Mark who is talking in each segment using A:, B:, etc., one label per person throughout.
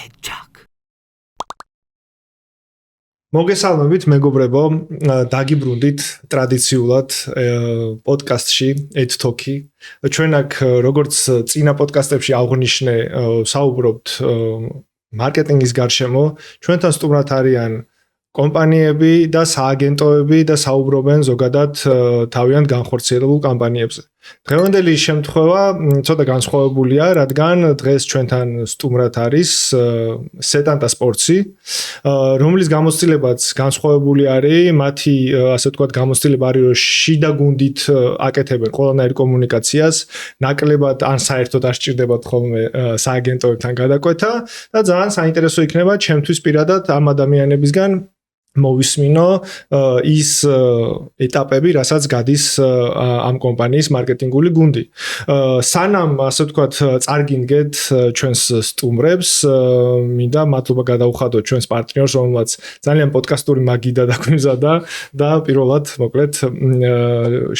A: Headchuck.
B: მოგესალმებით მეგობრებო, დაგიბრუნდით ტრადიციულად პოდკასტში EdTalk-ი. ჩვენ აქ როგორც წინა პოდკასტებში აღვნიშნე, საუბრობთ მარკეტინგის გარშემო, ჩვენთან სტუმრად არიან კომპანიები და სააგენტოები და საუბრობენ ზოგადად თავიანთ განხორციელებულ კამპანიებზე. დღევანდელი შემთხვევა ცოტა განსხვავებულია, რადგან დღეს ჩვენთან სტუმრად არის Setanta Sports-ი, რომლის გამოცდილებაც განსხვავებული არის, მათი ასე ვთქვათ გამოცდილება არის, რომ შიდა გუნდით აკეთებენ ყველანაირ კომუნიკაციას, ნაკლებად ან საერთოდ არ სჭირდებათ ხოლმე სააგენტოებთან გადაკვეთა და ძალიან საინტერესო იქნება ჩემთვის პირადად ამ ადამიანებისგან მოვისმინო ის ეტაპები, რასაც გადის ამ კომპანიის მარკეტინგული გუნდი. სანამ ასე ვთქვათ წარგინგეთ ჩვენს სტუმრებს, მინდა მადლობა გადაუხადოთ ჩვენს პარტნიორს, რომელმაც ძალიან პოდკასტური მაგიდა დაგვიმზადა და პირველად მოკლედ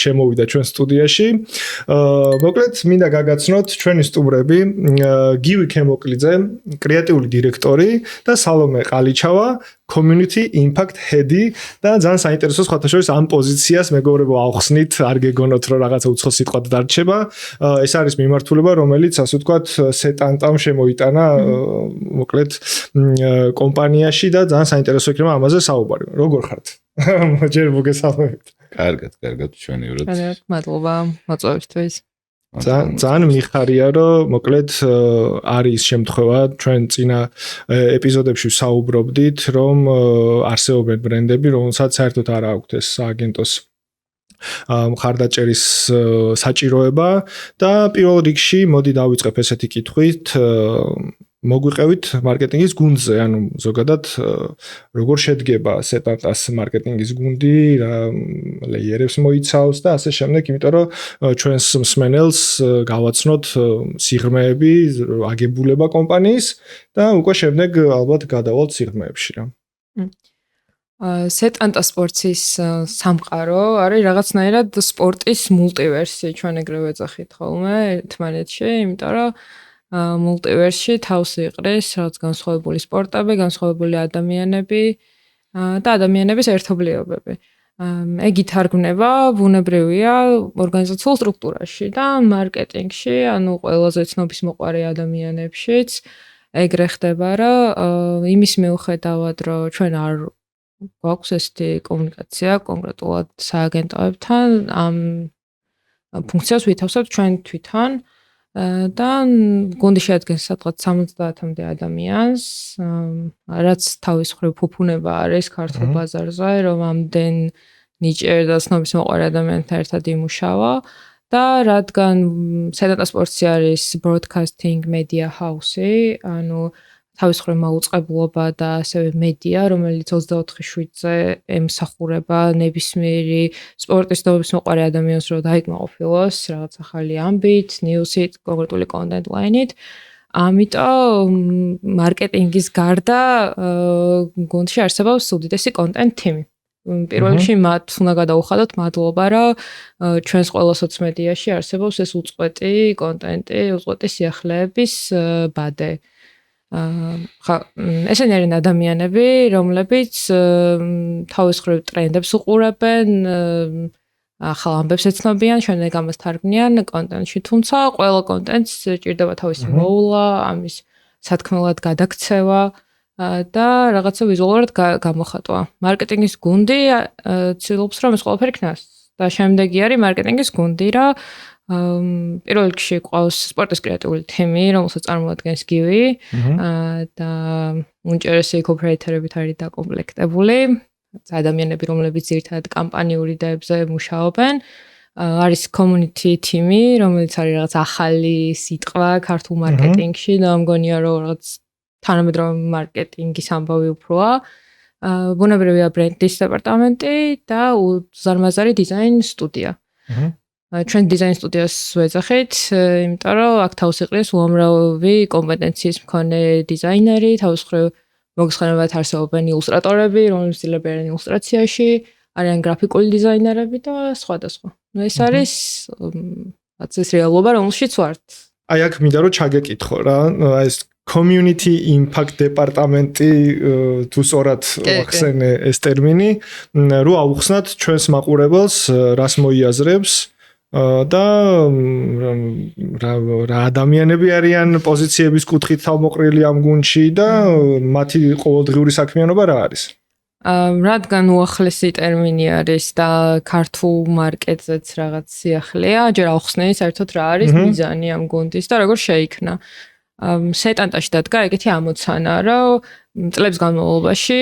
B: შემოვიდა ჩვენ სტუდიაში. მოკლედ მინდა გაგაცნოთ ჩვენი სტუმრები, გივი ქემოკლიძე, კრეატიული დირექტორი და სალომე ყალიჩავა, Community Impact Head-ი და ძალიან საინტერესო სხვათა შორის ამ პოზიციას მეგობრებო ავხსნით, არ გეგონოთ რომ რაღაცა უცხო სიტყვა დარჩება. ეს არის მიმართულება, რომელიც ასე ვთქვათ Setanta-მ შემოიტანა მოკლედ კომპანიაში და ძალიან საინტერესო იქნება ამაზე საუბარი. როგორ ხართ? ჯერ მოგესალმებით.
C: კარგად, ჩვენივრად.
D: მადლობა მოწვევისთვის.
B: ძალიან მიხარია, რომ მოკლედ არის შემთხვევა, ჩვენ წინა ეპიზოდებში საუბრობდით, რომ არსებობენ ბრენდები, რომელსაც საერთოდ არ აქვთ ეს სააგენტოს მხარდაჭერის საჭიროება და პირველ რიგში მოდი დავიწყებ ესეთი კითხვით, მოგვიყევით მარკეტინგის გუნდზე, ანუ ზოგადად როგორ შედგება Setanta-ს მარკეტინგის გუნდი, რა ლეიერებს მოიცავს და ასე შემდეგ, იმიტომ რომ ჩვენს მსმენელს გავაცნოთ სიღრმეები, აგებულება კომპანიის და უკვე შემდეგ ალბათ გადავალთ სიღრმეებში რა.
D: Setanta Sports-ის სამყარო არის რაღაცნაირად სპორტის მულტივერსი, ჩვენ ეგრევე ეძახით ხოლმე ერთმანეთში, იმიტომ რომ მულტივერსში თავს იყრის რაღაც განსხვავებული სპორტები, განსხვავებული ადამიანები და ადამიანების ერთობლიობები. ეგ ითარგმნება ბუნებრივია ორგანიზაციულ სტრუქტურაში და მარკეტინგში, ანუ ყველაზე ცნობის მოყარი ადამიანებშიც ეგრე ხდება, რომ იმის მიუხედავად, რომ ჩვენ არ გვაქვს ესეთი კომუნიკაცია კონკრეტულად სააგენტოებთან, ამ ფუნქციას ვითავსებთ ჩვენ თვითონ და გუნდი შეადგენს სადღაც 70-მდე ადამიანს, რაც თავის მხრივ ფუფუნება არის ქართულ ბაზარზე, რომ ამდენ ნიჭიერ და ცნობის მოყარი ადამიანთან ერთად იმუშავა და რადგან Setanta Sports-ი არის broadcasting media house-ი, ანუ თავის მხრივ მაუწყებლობა და ასევე მედია, რომელიც 24/7-ზე ემსახურება ნებისმიერი სპორტის ცნობის მოყარი ადამიანს, რომ დაიკმაყოფილოს რაღაც ახალი ამბით, ნიუსით, კონკრეტული content line-ით. ამიტომ მარკეტინგის გარდა გუნდში არსებობს უდიდესი content team-ი. პირველ რიგში მათ უნდა გადაუხადოთ მადლობა, რომ ჩვენს ყველა სოციმედიაში არსებობს ეს უწყვეტი კონტენტი, უწყვეტი სიახლეების ბადე. ესენი არიან ადამიანები, რომლებიც თავის მხრივ ტრენდებს უყურებენ, ახალ ამბებს ეცნობიან, შემდეგ ამას თარგმნიან კონტენტში, თუმცა ყველა კონტენტს ჭირდება თავისი მოვლა, ამის სათქმელად გადაქცევა და რაღაცა ვიზუალურად გამოხატვა. მარკეტინგის გუნდი ცდილობს, რომ ეს ყველაფერი იქნას და შემდეგი არის მარკეტინგის გუნდი, რა პირველ რიგში ყავს სპორტის კრეატიული თემი, რომელსაც წარმოადგენს გივი და უნჭერესი კოპრეიტერებით არის დაკომპლექტებული. ადამიანები, რომლებიც ძირითადად კამპანიური იდეებზე მუშაობენ. არის community team-ი, რომელიც არის რაღაც ახალი სიტყვა ქართულ მარკეტინგში და მგონია, რომ რაღაც თანამედროვე მარკეტინგის ამბავი უფროა. ბუნებრივია ბრენდის დეპარტამენტი და უზარმაზარი დიზაინ სტუდია. ჩვენ დიზაინ სტუდიას ვეძახით, იმიტომ რომ აქ თავს იყრის უამრავი კომპეტენციის მქონე დიზაინერი, თავის მხრივ მოგესალმებით არსებობენ ილუსტრატორები, რომლებიც დილებიან ილუსტრაციაში, არიან გრაფიკული დიზაინერები და სხვადასხვა. ეს არის ეს რეალობა, რომელშიც ვართ.
B: აი აქ მინდა რომ ჩაგეკითხო რა, ეს community impact department-ი თუ სწორად ვახსენე ეს ტერმინი, რო აუხსნათ ჩვენს მაყურებელს რას მოიაზრებს და რა ადამიანები არიან პოზიციების კუთხით თავმოყრილი ამ გუნდში და მათი ყოველდღიური საქმიანობა რა არის?
D: რადგან უახლესი ტერმინი არის და ქართულ მარკეტზეც რაღაც სიახლეა, ჯერ ავხსნე საერთოდ რა არის მიზანი ამ გუნდის და როგორ შეიქმნა. სეტანტაში დადგა ეგეთი ამოცანა, რომ წლების განმავლობაში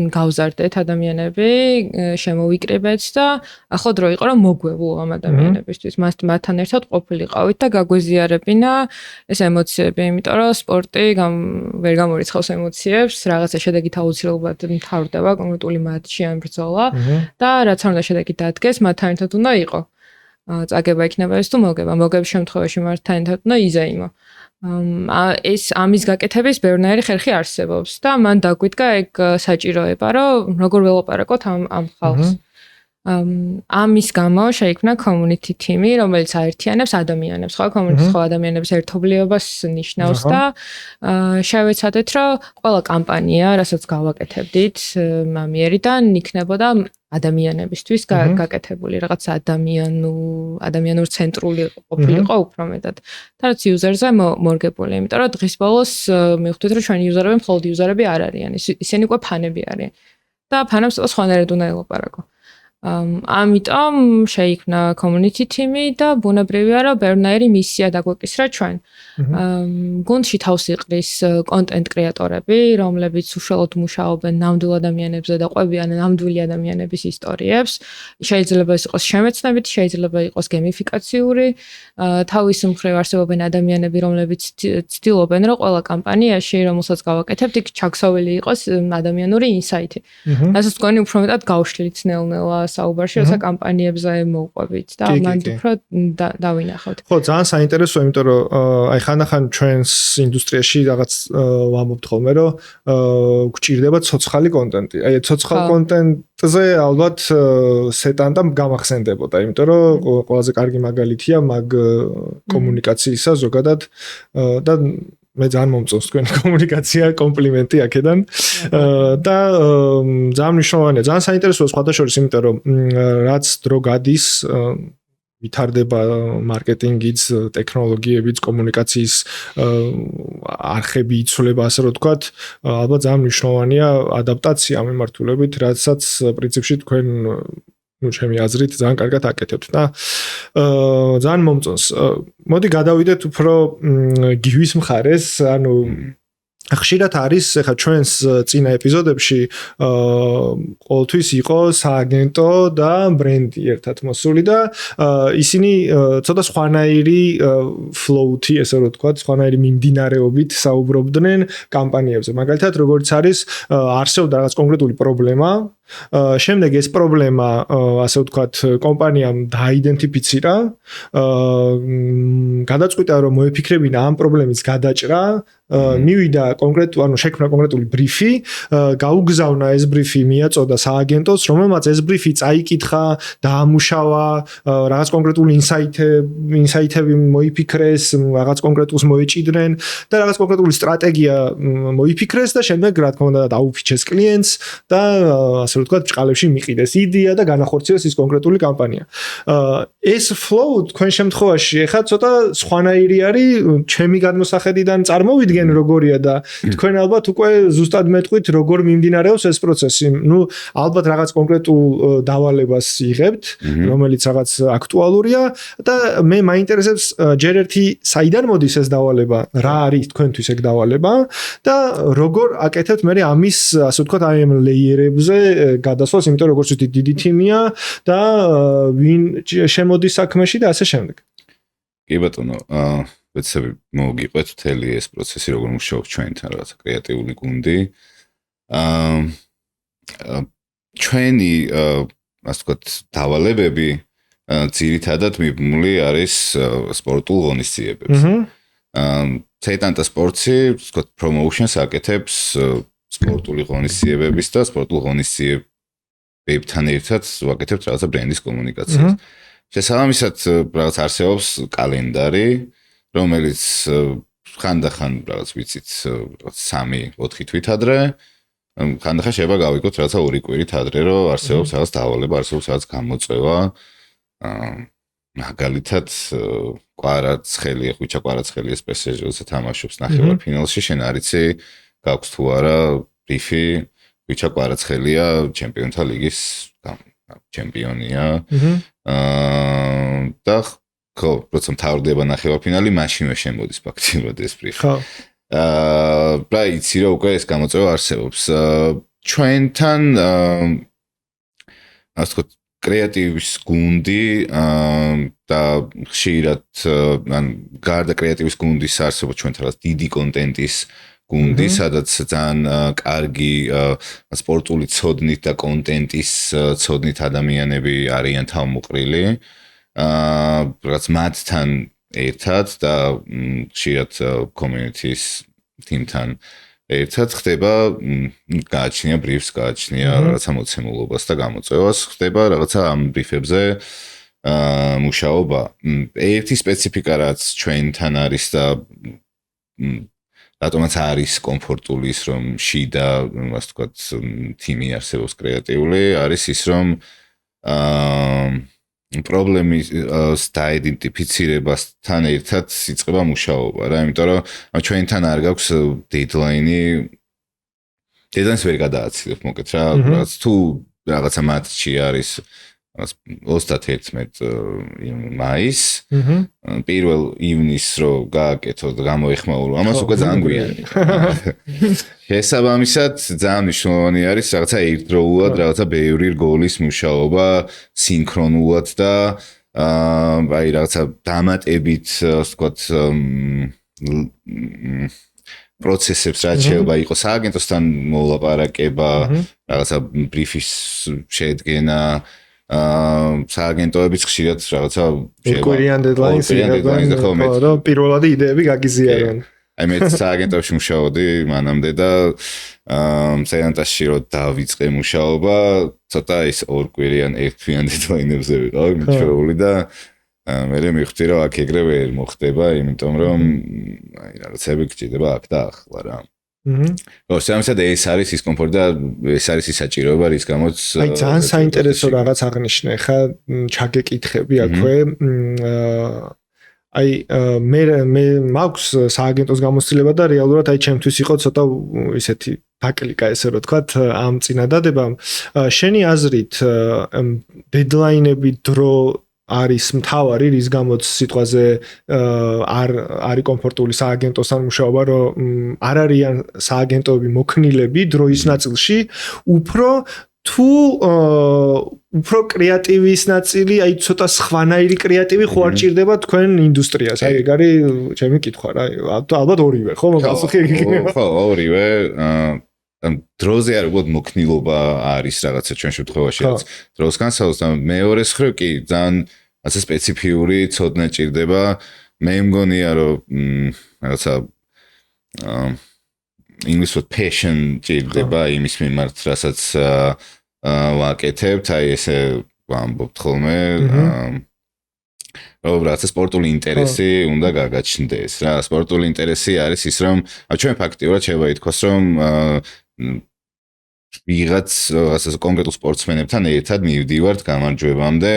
D: გავზარდეთ ადამიანები, შემოვიკრიბეთ და ახლა დრო იყო რომ მოგვევლო ამ ადამიანებისთვის. მათთან ერთად ყოფილიყავით და გაგვეზიარებინა ეს ემოციები, იმიტომ რომ სპორტი ვერ გამორიცხავს ემოციებს, რაღაცა შედეგით აუცილებლად მთავრდება კონკრეტული მატჩი ან ბრძოლა და რაც არ უნდა შედეგი დადგეს, მათთან ერთად უნდა იყო. წაგება იქნება ეს თუ მოგება. მოგების შემთხვევაში მათთან ერთად უნდა იზაიმო. ეს ამის გაკეთების ბევრნაირი ხერხი არსებობს და მან დაგვიდგა ეგ საჭიროება, რომ როგორ ველაპარაკოთ ამ ხალხს. ამის გამო შეიქმნა community team-ი, რომელიც აერთიანებს ადამიანებს, ხო, community-ს ხო ადამიანების ერთობლიობას ნიშნავს და შევეცადეთ, რომ ყველა კამპანია, რასაც გავაკეთებდით, მამიერიდან იქნებოდა ადამიანებისთვის გაკეთებული, რაღაც ადამიანურ ცენტრული ყოფილიყო უფრო მეტად. და რაც user-ზე მორგებული, იმიტომ რომ დღის ბოლოს მივხვდით, რომ ჩვენი user-ები მხოლოდ user-ები არ არიან, ისინი უკვე ფანები არიან. და ფანებს სხვანაირად უნდა ელაპარაკო. ამიტომ შეიქმნა community team-ი და ბუნებრივია, რომ ბევრნაირი მისია დაგვეკისრა ჩვენ. გუნდში თავს იყრის კონტენტ კრეატორები, რომლებიც უშუალოდ მუშაობენ ნამდვილ ადამიანებზე და ყვებიან ნამდვილი ადამიანების ისტორიებს. შეიძლება ეს იყოს შემეცნებითი, შეიძლება იყოს გემიფიკაციური. თავის მხრივ არსებობენ ადამიანები, რომლებიც ცდილობენ, რომ ყველა კამპანიაში, რომელსაც გავაკეთებთ, იქ ჩაქსოვილი იყოს ადამიანური ინსაიტი. რასაც მგონი უფრო მეტად გავშლით ნელ-ნელა საუბარში, როცა კამპანიებზე მოვყვებით და მანდ უფრო დავინახავთ.
B: ხო, ძალიან საინტერესოა, იმიტომ რომ აი ხანდახან ჩვენს ინდუსტრიაში რაღაც ვამბობთ ხოლმე, რომ გვჭირდება ცოცხალი კონტენტი. აი ცოცხალ კონტენტზე ალბათ სეტანტამ გამახსენდებოდა, იმიტომ რომ ყველაზე კარგი მაგალითია მაგ კომუნიკაციისა ზოგადად და მე ძალიან მომწონს თქვენი კომუნიკაცია, კომპლიმენტი აქედან და ძალიან მნიშვნელოვანია, ძალიან საინტერესოა სხვადასხვა, იმიტომ რომ რაც დრო გადის ვითარდება მარკეტინგიც, ტექნოლოგიებიც, კომუნიკაციის არხები იცვლება, ასე რომ ვთქვათ, ალბათ ძალიან მნიშვნელოვანია ადაპტაცია ამ მიმართულებით, რასაც პრინციპში თქვენ ჩემი აზრით ძალიან კარგად აკეთებთ და ძალიან მომწონს. მოდი გადავიდეთ უფრო გივის მხარეს, ანუ ხშირად არის ახლა ჩვენს წინა ეპიზოდებში ყოველთვის იყო სააგენტო და ბრენდი ერთად მოსული და ისინი ცოტა სხვანაირი ფლოუთი, ესე რომ ვთქვათ, სხვანაირი მიმდინარეობით საუბრობდნენ კამპანიებზე. მაგალითად, როგორც არის არსებობდა რაღაც კონკრეტული პრობლემა, შემდეგ ეს პრობლემა, ასე ვთქვათ, კომპანიამ დააიდენტიფიცირა, გადაწყვიტა, რომ მოეფიქრებინა ამ პრობლემის გადაჭრა, მივიდა შექმნა კონკრეტული ბრიფი, გაუგზავნა ეს ბრიფი, მიაწოდა სააგენტოს, რომელმაც ეს ბრიფი წაიკითხა, დაამუშავა, რაღაც კონკრეტული ინსაიტები მოიფიქრეს, რაღაც კონკრეტულს მოეჭიდნენ და რაღაც კონკრეტული სტრატეგია მოიფიქრეს და შემდეგ რა თქმა უნდა დაუფიჩეს კლიენტს და ასე ვთქვათ, ბრჭყალებში მიყიდეს იდეა და განახორციელეს ის კონკრეტული კამპანია. ეს flow თქვენ შემთხვევაში ეხლა ცოტა სხვანაირი არის, ჩემი გადმოსახედიდან წარმოვიდგენ როგორია და თქვენ ალბათ უკვე ზუსტად მეტყვით როგორ მიმდინარეობს ეს პროცესი. ნუ ალბათ რაღაც კონკრეტულ დავალებას იღებთ, რომელიც რაღაც აქტუალურია და მე მაინტერესებს ჯერ ერთი საიდან მოდის ეს დავალება, რა არის თქვენთვის ეგ დავალება და როგორ აკეთებთ მე ამის, ასე ვთქვათ, აი ამ ლეიერებზე გადასვლას, იმიტომ როგორც ვთქვით, დიდი თიმია და ვინ შემოდის საქმეში და ასე შემდეგ.
C: კი ბატონო, ვეცები მოგიყვეთ მთელი ეს პროცესი, როგორ მუშაობს ჩვენთან რაღაცა კრეატიული გუნდი. ჩვენი, ასე ვთქვათ, დავალებები ძირითადად მიბმული არის სპორტულ ღონისძიებებს. ცეიტანტა სპორტსი, ვთქვათ, პრომოუშენს აკეთებს სპორტული ღონისძიებების და სპორტულ ღონისძიებებთან ერთად ვაკეთებთ რაღაცა ბრენდის კომუნიკაციას. შესაბამისად, რაღაც არსებობს კალენდარი, რომელიც ხანდახან რაღაც ვიცით 3-4 თვით ადრე ხანდახან შეიძლება გავიგოთ რაღაცა 2 კვირით ადრე რომ არსებობს რაღაც დავალება, არსებობს რაღაც გამოწვევა. მაგალითად კვარაცხელია, ხვიჩა კვარაცხელიას PSG-ზე თამაშობს ნახევარფინალში, შენ არიცი გაქვს თუ არა ბრიფი ხვიჩა კვარაცხელია ჩემპიონთა ლიგის ჩემპიონია. და ხო, როცა მთავრდება ნახევარფინალი, მაშინვე შემოდის ფაქტიურად ეს ბრიფი.
B: ხო.
C: და იცი რომ უკვე ეს გამოწვევა არსებობს. ჩვენთან ასე ვთქვათ კრეატივის გუნდი და ხშირად ან გარდა კრეატივის გუნდის არსებობს ჩვენთან რაღაც დიდი კონტენტის გუნდი, სადაც ძალიან კარგი სპორტული ცოდნით და კონტენტის ცოდნით ადამიანები არიან თავმოყრილი. რაც მათთან ერთად და ხშირად community-ის team-თან ერთად ხდება გააჩნია briefs, გააჩნია რაღაცა მოცემულობას და გამოწვევას, ხდება რაღაცა ამ brief-ებზე მუშაობა. ერთი სპეციფიკა რაც ჩვენთან არის და რატომაც არის კომფორტული ის რომ შიდა, ასე ვთქვათ, თიმი არსებობს კრეატიული, არის ის რომ პრობლემის დაიდენტიფიცირებასთან ერთად იწყება მუშაობა რა, იმიტომ რომ ჩვენთან არ გაქვს დედლაინს ვერ გადააცილებ მოკეთ რა, რაც თუ რაღაცა მატჩი არის 31 მაისს, პირველ ივნისს რო გააკეთო და გამოეხმაურო, ამას უკვე ძალიან გვიანი. შესაბამისად, ძალიან მნიშვნელოვანი არის რაღაცა ერთდროულად, რაღაცა ბევრი რგოლის მუშაობა, სინქრონულად და აი რაღაცა დამატებით, ასე ვთქვათ, პროცესებს რაც შეიძლება იყოს სააგენტოსთან მოლაპარაკება, რაღაცა ბრიფის შედგენა სააგენტოებიც ხშირად რაღაცა
B: კვირიან დედლაინს რომ პირველადი იდეები გაგიზიარონ.
C: აი მე სააგენტოში მუშაობდი მანამდე და სააგენტოში რო დავიწყე მუშაობა, ცოტა ის 2 კვირიან ერთკვირიან დედლაინებზე ვიყავი მიჩვეული და მე მივხვდი რომ აქ ეგრე ვერ მოხდება, იმიტომ რომ აი რაღაცები გჭირდება აქ და ახლა რა. ხო, სამსად ეს არის ის კომფორტი და ეს არის ის საჭიროება, რის გამოც
B: აი ძალიან საინტერესო რაღაც აღნიშნე, ხა ჩაგეკითხები აქვე. აი მე მაქვს სააგენტოს გამოცდილება და რეალურად აი ჩემთვის იყო ცოტა ისეთი დაკლიკა ესე რომ თქვათ ამ წინადადებამ. შენი აზრით დედლაინები დრო არის მთავარი, რის გამოც სიტყვაზე არ არის კომფორტული სააგენტოსთან მუშაობა, რომ არ არიან სააგენტოები მოქნილები დროის ნაწილში, უფრო კრეატივის ნაწილი, აი ცოტა სხვანაირი კრეატივი ხო არ ჭირდება თქვენ ინდუსტრიას. აი ეგ არის ჩემი კითხვა რა. ალბათ ორივე, ხო? მოგასახი ეგ.
C: ხო, ორივე. დროზე არ უბრალოდ მოქნილობა არის რაღაცა ჩვენ შემთხვევაში რაც დროს განსაზღვრავს და მეორე მხრივ კი ძალიან ასე სპეციფიური ცოდნა ჭირდება. მე მგონია რომ რაღაცა ინგლისურად passion ჭირდება იმის მიმართ, რასაც ვაკეთებთ, აი ესე ვამბობთ ხოლმე. რომ რაღაცა სპორტული ინტერესი უნდა გაგაჩნდეს რა. სპორტული ინტერესი არის ის რომ ჩვენ ფაქტიურად შეიძლება ითქვას რომ ვიღაც ასე კონკრეტულ სპორტსმენებთან ერთად მივდივართ გამარჯვებამდე.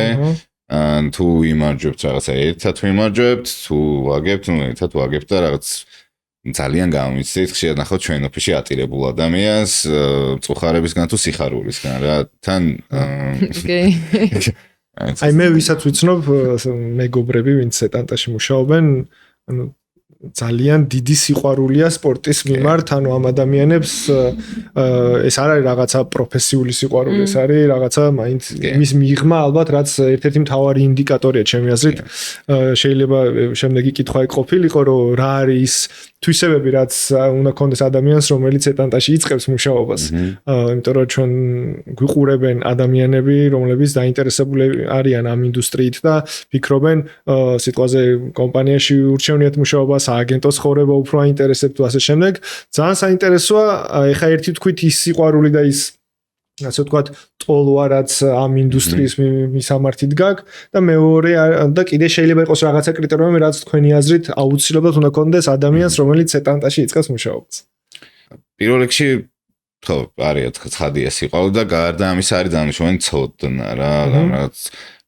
C: თუ იმარჯვებთ რაღაცა ერთად ვიმარჯვებთ, თუ ვაგებთ, ერთად ვაგებთ და რაღაც ძალიან გამომიცდით, ხშირად ნახავთ ჩვენ ოფისში ატირებულ ადამიანს, მწუხარებისგან თუ სიხარულისგან რა. თან
B: აი მე ვისაც ვიცნობ მეგობრები, ვინც სეტანტაში მუშაობენ, ანუ ძალიან დიდი სიყვარულია სპორტის მიმართ, ანუ ამ ადამიანებს ეს არ არის რაღაცა პროფესიული სიყვარული, ეს არის რაღაცა მაინც იმის მიღმა ალბათ, რაც ერთ-ერთი მთავარი ინდიკატორია ჩემი აზრით. შეიძლება შემდეგი კითხვა ყოფილიყო, რომ რა არის თვისებები, რაც უნდა კონდეს ადამიანს, რომელიც ეტანტაში იწყებს მუშაობას. იმიტომ რომ ჩვენ გვიყურებენ ადამიანები, რომლებიც დაინტერესებული არიან ამ ინდუსტრიით და ფიქრობენ, სიტყვაზე კომპანიაში ურჩევნიათ მუშაობა, სააგენტოს ხოვრება უფრო აინტერესებთ თუ ასე შემდეგ. ძალიან საინტერესოა, ეხა ერთი თქვით ის სიყვარული და ის ასე ვთქვათ, ტოლვა რაც ამ ინდუსტრიის მისამართით გაქვს და მეორე და კიდე შეიძლება იყოს რაღაცა კრიტერიუმი, რაც თქვენი აზრით აუცილებლად უნდა კონდეს ადამიანს, რომელიც ეტანტაში იწყებს მუშაობას.
C: პირველ რიგში ხო, არის ცხადია სიყვარული და გარდა ამისა არის დანიშნული ცოდნა რა, რაღაც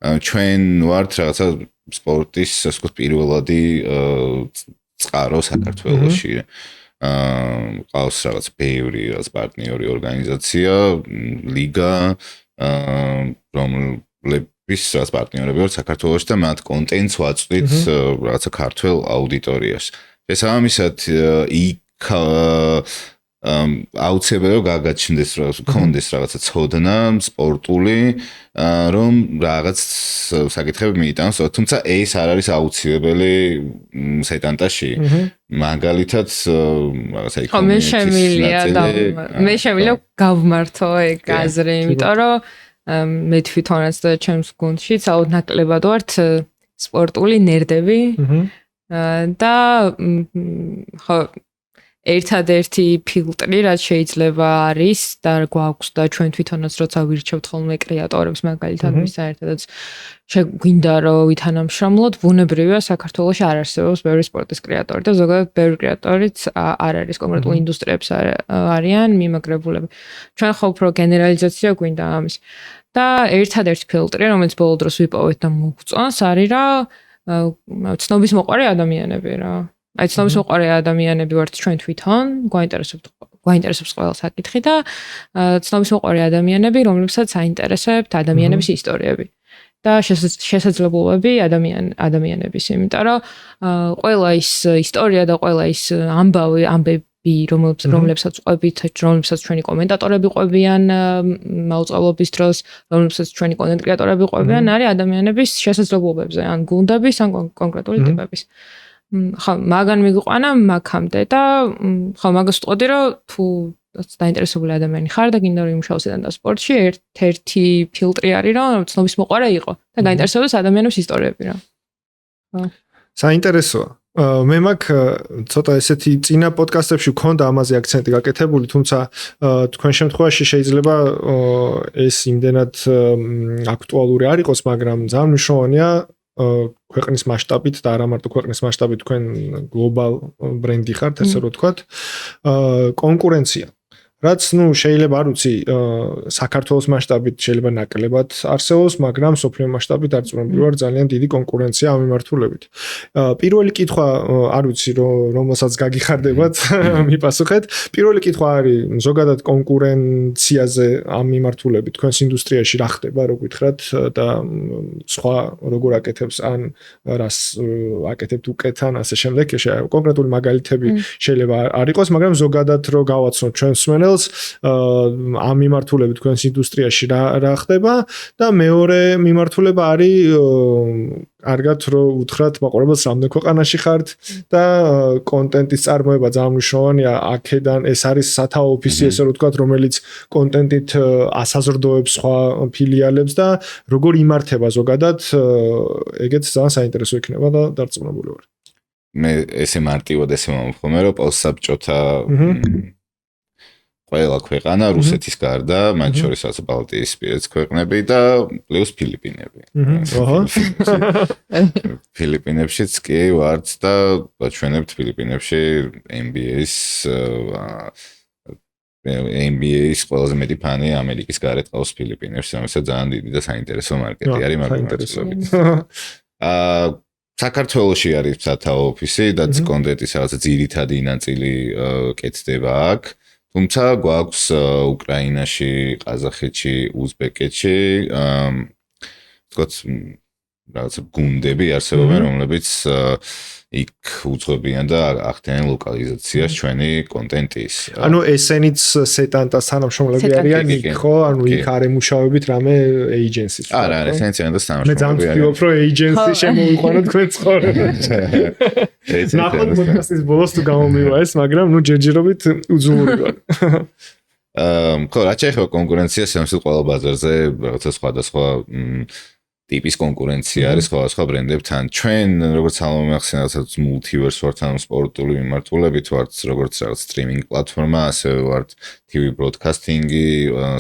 C: ჩვენ ვართ რაღაცა სპორტის ასე ვთქვათ პირველადი წყარო საქართველოში. ყავს რაღაც ბევრი რაღაც პარტნიორი ორგანიზაცია, ლიგა, რომლების რაღაც პარტნიორები ვართ საქართველოში და მათ კონტენტს ვაწვდით რაღაცა ქართულ აუდიტორიას. შესაბამისად იქ აუცილებლად გაგაჩნდეს კონდეს რაღაცა ცოდნა სპორტული რომ რაღაც საკითხები მიიტანოს, თუმცა ეს არ არის აუცილებელი სეტანტაში. მაგალითად რაღაცა
D: მე შემიძლია გავმართო ეგ აზრი, იმიტომ რომ მე თვითონაც და ჩემს გუნდშიც ნაკლებად ვართ სპორტული ნერდები და ხო ერთადერთი ფილტრი რაც შეიძლება არის და გვაქვს და ჩვენ თვითონაც როცა ვირჩევთ ხოლმე კრეატორებს მაგალითად საერთოდაც შეგვინდა რომ ვითანამშრომლოთ, ბუნებრივია საქართველოში არ არსებობს ბევრი სპორტის კრეატორი და ზოგადად ბევრი კრეატორიც არ არის კონკრეტულ ინდუსტრიებს არიან მიმაგრებულები. ჩვენ ხო უფრო გენერალიზაცია გვინდა ამის. და ერთადერთი ფილტრი რომელიც ბოლო დროს ვიპოვეთ და მოგწონს არის რა ცნობის მოყარე ადამიანები რა. აი ცნობის მოყარე ადამიანები ვართ ჩვენ თვითონ, გვაინტერესებს ყველა საკითხი და ცნობის მოყარე ადამიანები, რომლებსაც აინტერესებთ ადამიანების ისტორიები და შესაძლებლობები ადამიანების, იმიტომ რომ ყველა ის ისტორია და ყველა ის ამბები, რომლებსაც ყვებით, რომლებსაც ჩვენი კომენტატორები ყვებიან მაუწყებლობის დროს, რომლებსაც ჩვენი კონტენტ კრეატორები ყვებიან, არის ადამიანების შესაძლებლობებზე, ან გუნდების, ან კონკრეტული ტიპების. ხო, მაგან მიგვიყვანა მაგამდე და ხო, მაგას ვიტყოდი, რომ თუ დაინტერესებული ადამიანი ხარ და გინდა რომ იმუშაოს და სპორტში, ერთ-ერთი ფილტრი არის, რომ ცნობის მოყარე იყო და გაინტერესებდეს ადამიანების ისტორიები რა.
B: საინტერესოა. მე მაქვს ცოტა ესეთი წინა პოდკასტებში მქონდა ამაზე აქცენტი გაკეთებული, თუმცა თქვენ შემთხვევაში შეიძლება ეს იმდენად აქტუალური არ იყოს, მაგრამ ძალიან მნიშვნელოვანია ქვეყნის მასშტაბით და არა მარტო ქვეყნის მასშტაბით თქვენ გლობალ ბრენდი ხართ, ესე რომ ვთქვათ, კონკურენცია. რაც შეიძლება არ ვიცი საქართველოს მასშტაბით შეიძლება ნაკლებად არსებობს, მაგრამ სოფლიო მასშტაბით არწმუნებული ვარ ძალიან დიდი კონკურენცია ამ მიმართულებით. პირველი კითხვა არ ვიცი რომელსაც გაგიხარდებათ მიპასუხეთ. პირველი კითხვა არის ზოგადად კონკურენციაზე ამ მიმართულებით თქვენს ინდუსტრიაში რა ხდება, რო გითხრათ და სხვა როგორ აკეთებს ან რას აკეთებთ უკეთ ან ასე შემდეგ. კონკრეტული მაგალითები შეიძლება არ იყოს, მაგრამ ზოგადად რო გავაცნოთ ჩვენს მსმენელს ამ მიმართულებით თქვენს ინდუსტრიაში რა ხდება და მეორე მიმართულება არის კარგად რო უთხრათ მაყურებელს რამდენ ქვეყანაში ხართ და კონტენტის წარმოება ძალიან მნიშვნელოვანია აქედან ეს არის სათაო ოფისი ესე რომ ვთქვათ რომელიც კონტენტით ასაზრდოებს სხვა ფილიალებს და როგორ იმართება ზოგადად ეგეც ძალიან საინტერესო იქნება და დარწმუნებული ვარ.
C: მე ესე მარტივად ესე მომხმე რომ პოსტსაბჭოთა ყველა ქვეყანა რუსეთის გარდა, მათ შორისაც ბალტიისპირეთის ქვეყნები და პლუს ფილიპინები. ფილიპინებშიც კი ვართ და ვაჩვენებთ ფილიპინებში NBA-ის ყველაზე მეტი ფანი ამერიკის გარეთ ყავს ფილიპინებში, რომელსაც ძალიან დიდი და საინტერესო მარკეტი არის მაგალითად. საქართველოში არის სათაო ოფისი და კონტენტის რაღაცა ძირითადი ნაწილი კეთდება აქ. თუმცა გვაქვს უკრაინაში, ყაზახეთში, უზბეკეთში ვთქვათ რაღაცა გუნდები არსებობენ, რომლებიც იქ უძღვებიან და ახდენენ ლოკალიზაციას ჩვენი კონტენტის.
B: ანუ ესენიც სეტანტას თანამშრომლები არიან იქ, ხო? ანუ იქ არ ემუშავებით რამე ეიჯენსის.
C: არა, ესენიც სეტანტას თანამშრომლები არიან.
B: მე ძალიან ვფიქრობ, რომ ეიჯენსი შემოვიყვანოთ თქვენ ცხოვრებაში. ნახოთ პოდკასტის ბოლოს თუ გამომივა ეს, მაგრამ ჯერჯერობით უძულური ვარ.
C: ხო, რაც შეეხება კონკურენციას, ამის ყველა ბაზარზე რაღაცა სხვადასხვა ტიპის კონკურენცია არის სხვადასხვა ბრენდებთან. ჩვენ როგორც ამახსენე რაღაც multiverse ვართ ამ სპორტული მიმართულებით ვართ როგორც რაღაც სტრიმინგ პლატფორმა, ასევე ვართ TV broadcasting-ი,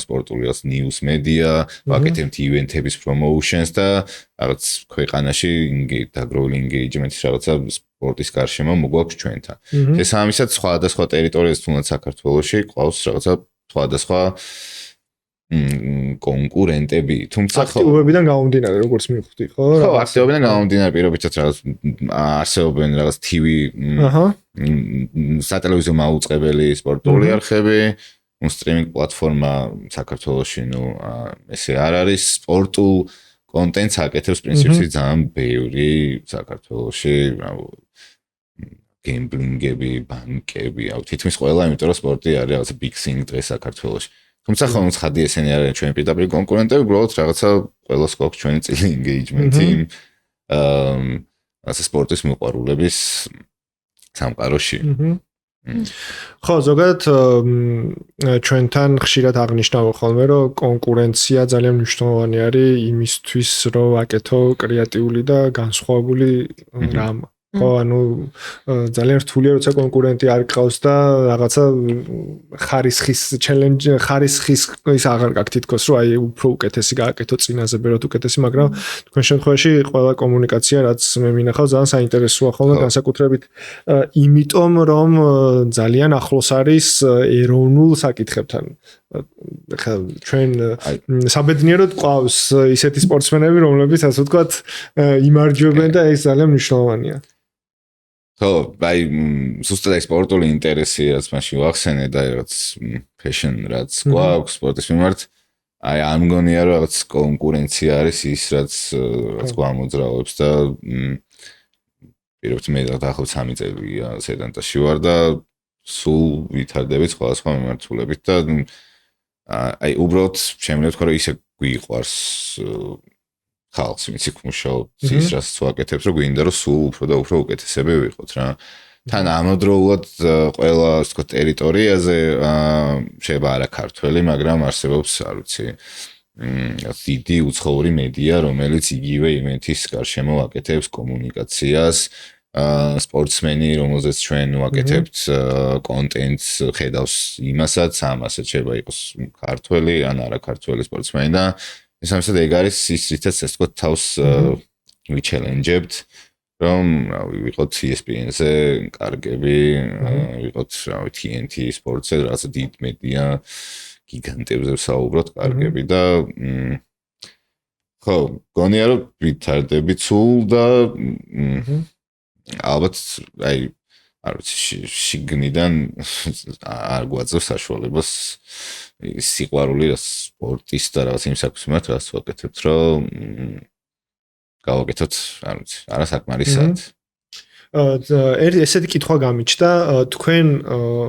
C: სპორტული რაღაც news media, ვაკეთებთ ივენთების promotions და რაღაც ქვეყანაში დაგროვილი engagement-ის რაღაცა სპორტის გარშემო მოგვაქვს ჩვენთან. შესაბამისად სხვადასხვა ტერიტორიაზე თუნდაც საქართველოში ყავს რაღაცა სხვადასხვა კონკურენტები, თუმცა
B: აქტივობიდან გამომდინარე, როგორც მივხვდი, ხო?
C: ხო, აქტივობიდან გამომდინარე, პირობითად რაღაც არსებობენ რაღაც TV სატელევიზიო მაუწყებელი სპორტული არხები, სტრიმინგ პლატფორმა საქართველოში, ესე არ არის სპორტულ კონტენტს აკეთებს პრინციპში ძალიან ბევრი საქართველოში, გემბლინგები, ბანკები, თითქმის ყველა, იმიტომ რომ სპორტი არის რაღაც big thing დღეს საქართველოში. თუმცა ხომ ცხადი ესენი არიან ჩვენი პირდაპირ კონკურენტები, უბრალოდ რაღაცა ყველას გვაქვს ჩვენი წილი engagement-ი ასე სპორტის მოყვარულების სამყაროში.
B: ხო, ზოგადად ჩვენთან ხშირად აღნიშნავ ხოლმე, რომ კონკურენცია ძალიან მნიშვნელოვანი არის იმისთვის, რომ აკეთო კრეატიული და განსხვავებული რამ. ხო, ანუ ძალიან რთულია, როცა კონკურენტი არ გყავს და რაღაცა ხარისხის challenge, ხარისხის ის აღარ გაქვს თითქოს, რომ აი უფრო უკეთესი გააკეთო წინაზე, ბევრად უკეთესი, მაგრამ თქვენ შემთხვევაში ყველა კომუნიკაცია, რაც მე მინახავ, ძალიან საინტერესოა ხოლმე, განსაკუთრებით იმიტომ, რომ ძალიან ახლოს არის ეროვნულ საკითხებთან. ხა ჩვენ საბედნიეროდ ყავს ისეთი სპორტსმენები, რომლებიც ასე ვთქვათ, იმარჯვებენ და ეს ძალიან მნიშვნელოვანია.
C: ხო, აი ზუსტად აი სპორტული ინტერესი რაც მაშინ ვახსენე და რაღაც passion რაც გვაქვს სპორტის მიმართ, აი არ მგონია რომ რაღაც კონკურენცია არის ის რაც გვამოძრავებს და პირობთ მე დაახლოებით 3 წელია სედანტაში ვარ და სულ ვითარდებით სხვადასხვა მიმართულებით და აი უბრალოდ შემიძლია თქვა რომ ისე გვიყვარს ხალხს ვინც იქ მუშაობს ის რაც ვაკეთებს რომ გვინდა რომ სულ უფრო და უფრო უკეთესები ვიყოთ რა თან ამავდროულად ყველა ასე ვთქვათ ტერიტორიაზე შეიძლება არა ქართველი მაგრამ არსებობს არ ვიცი დიდი უცხოური მედია რომელიც იგივე ივენთის გარშემო აკეთებს კომუნიკაციას სპორტსმენი რომელზეც ჩვენ ვაკეთებთ კონტენტს ხედავს იმასაც ამასაც შეიძლება იყოს ქართველი ან არა ქართველი სპორტსმენი და ესამისად ეგ არის ის რითაც ასე ვთქვათ თავს ვიჩელენჯებთ რომ ვიყოთ ESPN-ზე კარგები ვიყოთ TNT სპორტზე რაღაც დიდ მედია გიგანტებზე საუბრობთ კარგები და ხო გონია რომ ვითარდებით სულ და ალბათ აი არ ვიცი შიგნიდან არ გვაძლევს საშუალებას სიყვარული სპორტის და რაღაც იმ საქმის მიმართ რაც ვაკეთებთ რომ გავაკეთოთ არ ვიცი არასაკმარისად
B: ესეთი კითხვა გამიჩნდა თქვენ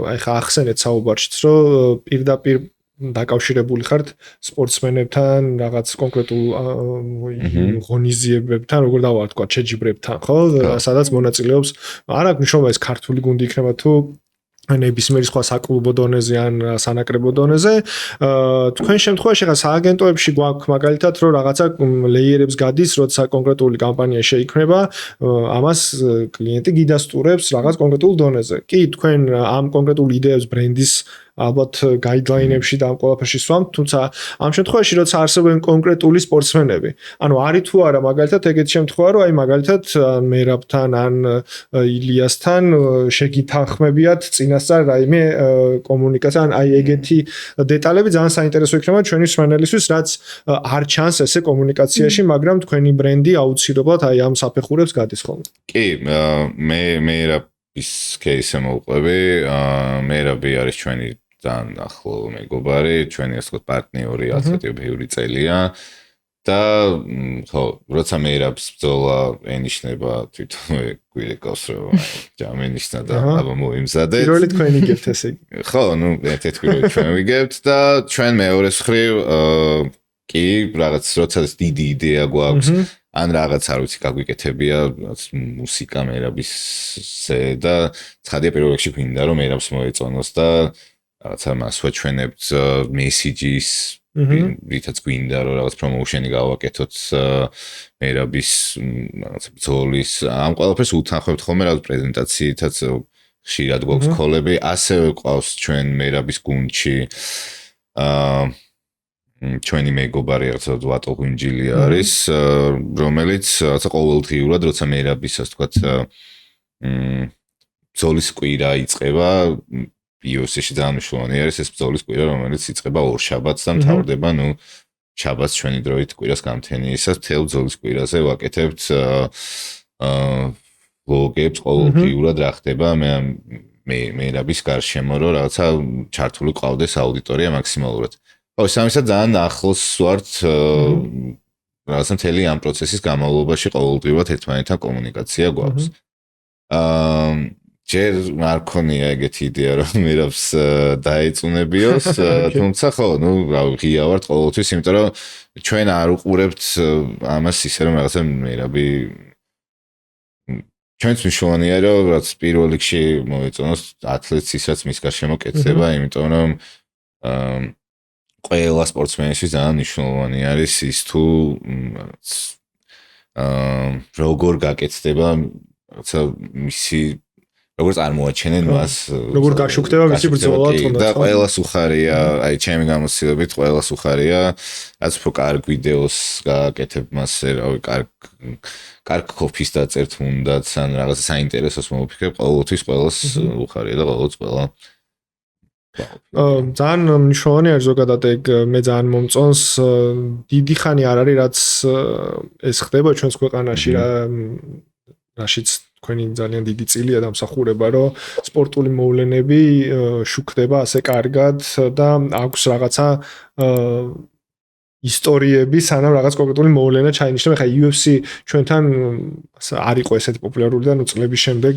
B: აი ხა ახსენეთ საუბარშიც რომ პირდაპირ დაკავშირებული ხართ სპორტსმენებთან, რაღაც კონკრეტულ ღონისძიებებთან, როგორ დავარქვათ, შეჯიბრებთან, ხო? სადაც მონაწილეობს, არ აქვს მნიშვნელობა ეს ქართული გუნდი იქნება თუ ნებისმიერი სხვა საკლუბო დონეზე ან სანაკრებო დონეზე. თქვენ შემთხვევაში ხა სააგენტოებში გვაქვს მაგალითად, რომ რაღაცა ლეიერებს გადის, როცა კონკრეტული კამპანია შეიქმნება, ამას კლიენტი გიდასტურებს რაღაც კონკრეტულ დონეზე. კი, თქვენ ამ კონკრეტულ იდეებს ბრენდის ალბათ გაიდლაინებში და ამ ყველაფერში სვამთ, თუმცა ამ შემთხვევაში როცა არსებობენ კონკრეტული სპორტსმენები, ანუ არის თუ არა მაგალითად ეგეთი შემთხვევა, რომ აი მაგალითად მერაბთან ან ილიასთან შეგითანხმებიათ წინასწარ რაიმე კომუნიკაცია, ან აი ეგეთი დეტალები ძალიან საინტერესო იქნება ჩვენი მსმენელისთვის, რაც არ ჩანს ესე კომუნიკაციაში, მაგრამ თქვენი ბრენდი აუცილებლად აი ამ საფეხურებს გადის ხოლმე.
C: კი, მე ის кейსი მოვყვები, მერაბი არის ჩვენი ძალიან ახლო მეგობარი, ჩვენი ასე ვთქვათ პარტნიორი ასეთი ბევრი წელია და ხო, როცა მერაბს ბრძოლა ენიშნება თვითონვე გვირეკავს რომ ჯამენიშნა და აბა მოიმზადეთ.
B: პირველი თქვენ იგებთ ესე იგი.
C: ხო, ნუ ერთ-ერთი პირველი ჩვენ ვიგებთ და ჩვენ მეორეს მხრივ კი რაღაც როცა დიდი იდეა გვაქვს ან რაღაც არ ვიცი გაგვიკეთებია მუსიკა მერაბისზე და ცხადია პირველ რიგში გვინდა რომ მერაბს მოეწონოს და რაღაცა მას ვაჩვენებთ მესიჯის რითაც გვინდა რომ რაღაც პრომოუშენი გავაკეთოთ მერაბის რაღაც ბრძოლის ამ ყველაფერს უთანხმებთ ხოლმე რაღაც პრეზენტაციითაც ხშირად გვაქვს კოლები ასევე ყავს ჩვენ მერაბის გუნდში ჩვენი მეგობარი რაღაცა ვატო გვინჯილი არის რომელიც რაღაცა ყოველდღიურად როცა მერაბის ასე ვთქვათ ბრძოლის კვირა იწყება UFC-ში ძალიან მნიშვნელოვანი არის ეს ბრძოლის კვირა რომელიც იწყება ორ შაბათს და მთავრდება შაბათს ჩვენი დროით კვირას გამთენიისას მთელ ბრძოლის კვირაზე ვაკეთებთ ვლოგებს ყოველდღიურად რა ხდება მერაბის გარშემო რომ რაღაცა ჩართული ყავდეს აუდიტორია მაქსიმალურად ხო სამისად ძალიან ახლოს ვართ რაღაცა მთელი ამ პროცესის განმავლობაში ყოველდღიურად ერთმანეთთან კომუნიკაცია გვაქვს ჯერ არ ქონია ეგეთი იდეა რომ მერაბს დაეწუნებიოს თუმცა ხო ნუ ღია ვართ ყოველთვის იმიტომ რომ ჩვენ არ უყურებთ ამას ისე რომ რაღაცა მერაბი ჩვენც მნიშვნელოვანია რომ რაც პირველ რიგში მოეწონოს ათლეტს ის რაც მის გარშემო კეთდება იმიტომ რომ ყველა სპორტსმენისთვის ძალიან მნიშვნელოვანი არის ის თუ როგორ გაკეთდება რაღაცა მისი როგორ წარმოაჩენენ მას
B: როგორ გაშუქდება მისი ბრძოლა
C: და ყველას უხარია აი ჩემი გამოცდილებით ყველას უხარია რაც უფრო კარგ ვიდეოს გააკეთებ მასზე რავი კარგ კოფის დაწერთ უნდაც ან რაღაცა საინტერესოს მოვიფიქრებ ყოველთვის ყველას უხარია და ყოველთვის ყველა
B: ძალიან მნიშვნელოვანი არის ზოგადად ეგ მე ძალიან მომწონს დიდი ხანი არ არის რაც ეს ხდება ჩვენს ქვეყანაში რაშიც თქვენი ძალიან დიდი წილია დამსახურება რომ სპორტული მოვლენები შუქდება ასე კარგად და აქვს რაღაცა ისტორიები სანამ რაღაც კონკრეტული მოვლენა ჩაინიშნება ხა UFC ჩვენთან არ იყო ესეთი პოპულარული და ნუ წლების შემდეგ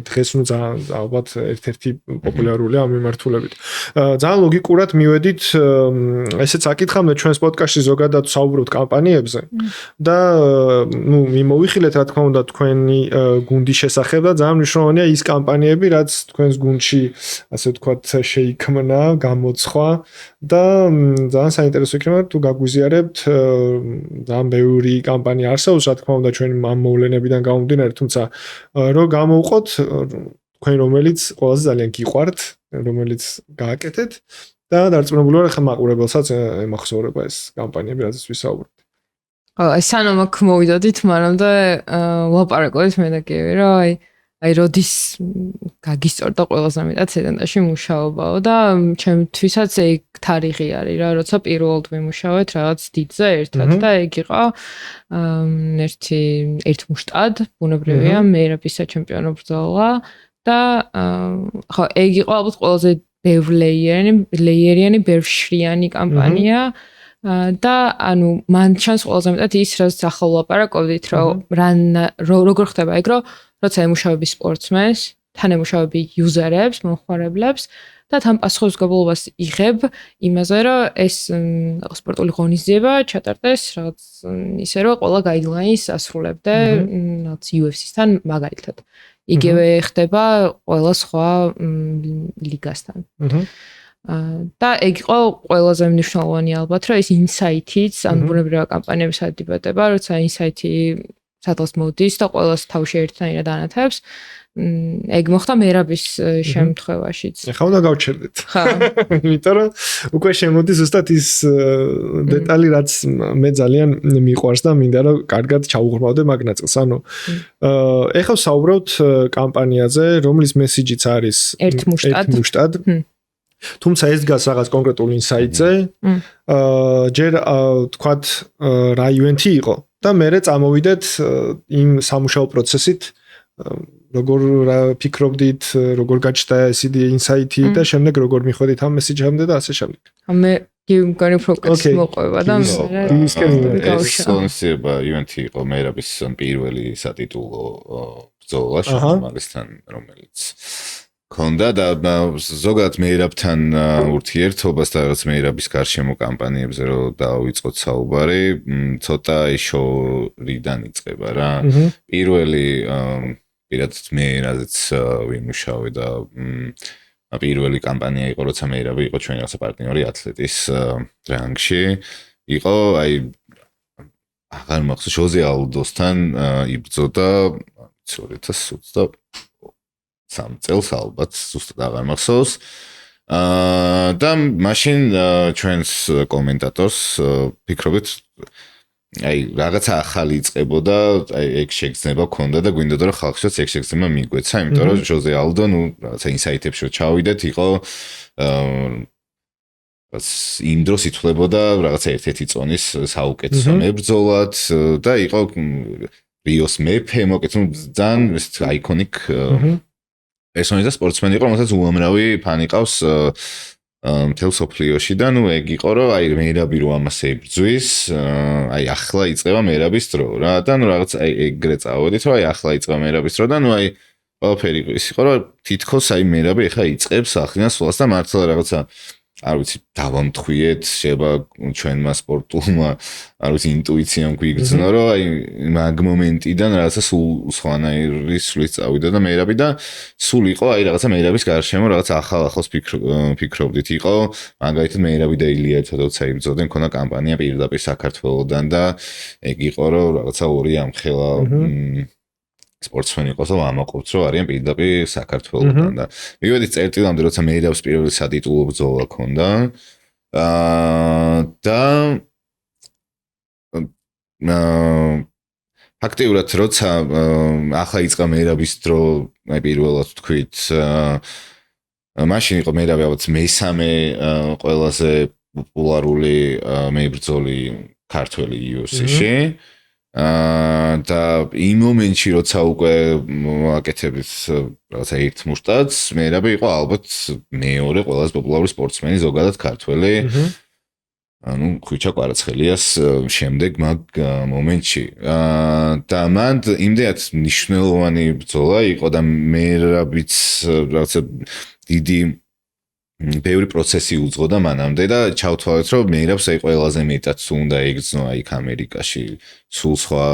B: დღეს ნუ ძალიან ალბათ ერთ-ერთი პოპულარულია ამ მიმართულებით ძალიან ლოგიკურად მივედით ესეც აკითხავთ ჩვენს პოდკასტში ზოგადად საუბრობთ კამპანიებზე და ნუ მიმოვიხილეთ რა თქმა უნდა თქვენი გუნდის შესახებ და ძალიან მნიშვნელოვანია ის კამპანიები რაც თქვენს გუნდში ასე ვთქვათ შეიქმნა გამოცხვა და ძალიან საინტერესო იქნება თუ გვიზიარებთ ძალიან ბევრი კამპანია არსებობს რა თქმა უნდა ჩვენი ამ მოვლენებიდან გამომდინარე თუმცა რომ გამოვყოთ თქვენ რომელიც ყველაზე ძალიან გიყვართ რომელიც გააკეთეთ და დარწმუნებული ვარ ხა მაყურებელსაც ემახსოვრება ეს კამპანიები რაზეც ვისაუბრეთ
D: სანამ აქ მოვიდოდით მანამდე ვლაპარაკობთ მე და გივი რომ აი როდის გაგისწორდა ყველაზე მეტად სედანტაში მუშაობაო და ჩემთვისაც ეგ თარიღი არის რა როცა პირველად ვიმუშავეთ რაღაც დიდზე ერთად და ეგ იყო ერთ მუშტად ბუნებრივია მერაბის საჩემპიონო ბრძოლა და ხო ეგ იყო ალბათ ყველაზე ბევრლეიერიანი ბევრშრიანი კამპანია და ანუ მან ჩანს ყველაზე მეტად ის რაც ახალ ლაპარაკობდით რომ როგორ ხდება ეგ რომ როცა ემუშავები სპორტსმენს, თან ემუშავები იუზერებს, მომხმარებლებს და თან პასუხისმგებლობას იღებ იმაზე, რომ ეს სპორტული ღონისძიება ჩატარდეს რაღაც ისე რომ ყველა გაიდლაინს ასრულებდა რაღაც UFC-სთან მაგალითად. იგივე ხდება ყველა სხვა ლიგასთან. და ეგ იყო ყველაზე მნიშვნელოვანი ალბათ, რომ ეს ინსაიტიც, ან ბუნებრივია კამპანიების ადიბატება, როცა ინსაიტი სადღაც მოდის და ყველას თავში ერთნაირად ანათებს. ეგ მოხდა მერაბის შემთხვევაშიც.
B: ეხლა უნდა გავჩერდეთ.
D: ხა.
B: იმიტომ რომ უკვე შემოდის ზუსტად ის დეტალი რაც მე ძალიან მიყვარს და მინდა რომ კარგად ჩაუღრმავდე მაგ ნაწილს. ანუ ეხლა საუბრობთ კამპანიაზე, რომლის მესიჯიც არის
D: ერთ მუშტად.
B: თუმცა ეს დგას რაღაც კონკრეტულ ინსაიტზე. ჯერ თქვათ რა ივენთი იყო და მე წამოვიდეთ იმ სამუშაო პროცესით როგორ ფიქრობდით, როგორ გაჩნდა ეს ინსაიტი და შემდეგ როგორ მიხვედით ამ მესიჯამდე და ასე შემდეგ.
D: მე გიმგონი პროგრესი მოყვება და
C: ეს კონსერვა ივენთი იყო მერაბის პირველი სატიტულო ბრძოლა შუმალისთან რომელიც ქონდა და ზოგადად მერაბთან ურთიერთობას და რაღაც მერაბის გარშემო კამპანიებზე რომ დავიწყოთ საუბარი, ცოტა შორიდან იწყება რა. პირველი პირადად მე რაზეც ვიმუშავე და პირველი კამპანია იყო, როცა მეირაბი იყო ჩვენი რაღაცა პარტნიორი ათლეტის რანგში. იყო აი აღარ მახსოვს ჟოზე ალდოსთან იბრძოდა 2023 წელს ალბათ ზუსტად აღარ მახსოვს. და მაშინ ჩვენს კომენტატორს ფიქრობთ აი რაღაცა ახალი იწყებოდა, აი ეგ შეგრძნება ქონდა და გვინდოდა რომ ხალხშიც ეგ შეგრძნება მიგვეცა, იმიტომ რომ ჟოზე ალდო ნუ რაღაცა ინსაიტებში რომ ჩავიდეთ, იყო იმ დროს ითვლებოდა რაღაცა ერთ-ერთი წონის საუკეთესო მებრძოლად და იყო რიოს მეფე, მოკეთ ძალიან აიკონიკ პერსონაჟი და სპორტსმენი იყო, რომელსაც უამრავი ფანი ყავს მთელ სოფლიოში და ნუ ეგ იყო რომ აი მეირაბი რო ამას ებრძვის, აი ახლა იწყება მეირაბის დრო რა და ნუ რაღაც აი ეგრე წავედით რომ აი ახლა იწყება მეირაბის დრო და ნუ აი ყველაფერი ის იყო რომ თითქოს აი მეირაბი ახლა იწყებს ახლა სულას და მართლა რაღაცა არ ვიცი დავამთხვიეთ შეიძლება ჩვენმა სპორტულმა არ ვიცი ინტუიციამ გვიგრძნო რომ აი მაგ მომენტიდან რაღაცა სულ სხვანაირი სulit წავიდა და მეირაბი და სულ იყო აი რაღაცა მეირაბის გარშემო რაღაც ახალ-ახალს ფიქრობდით იყო მაგალითად მეირაბი და ილია ერთადაც აიბრძოდნენ ქონა კამპანია პირდაპირ საქართველოსდან და ეგ იყო რომ რაღაცა ორი ამხელა სპორტსმენი იყოს და ამაყობთ რომ არიან პირდაპირ საქართველოსდან და მივედით წერტილამდე როცა მეირაბს პირველი სადიტულო ბრძოლა ქონდა და ფაქტიურად როცა ახლა იწყა მეირაბის დრო აი პირველად თქვით მაშინ იყო მეირაბი ალბათ მესამე ყველაზე პოპულარული მებრძოლი ქართველი UFC-ში და იმ მომენტში როცა უკვე აკეთებით რაღაცა ერთ მუშტადს მეირაბი იყო ალბათ მეორე ყველაზე პოპულარული სპორტსმენი ზოგადად ქართველი ანუ ხვიჩა კვარაცხელიას შემდეგ მაგ მომენტში და მან იმდენად მნიშვნელოვანი ბრძოლა იყო და მეირაბიც რაღაცა დიდი ბევრი პროცესი უძღოდა მანამდე და ჩავთვალეთ რომ მეირაბს აი ყველაზე მეტად უნდა ეგრძნო აი ამერიკაში სულ სხვა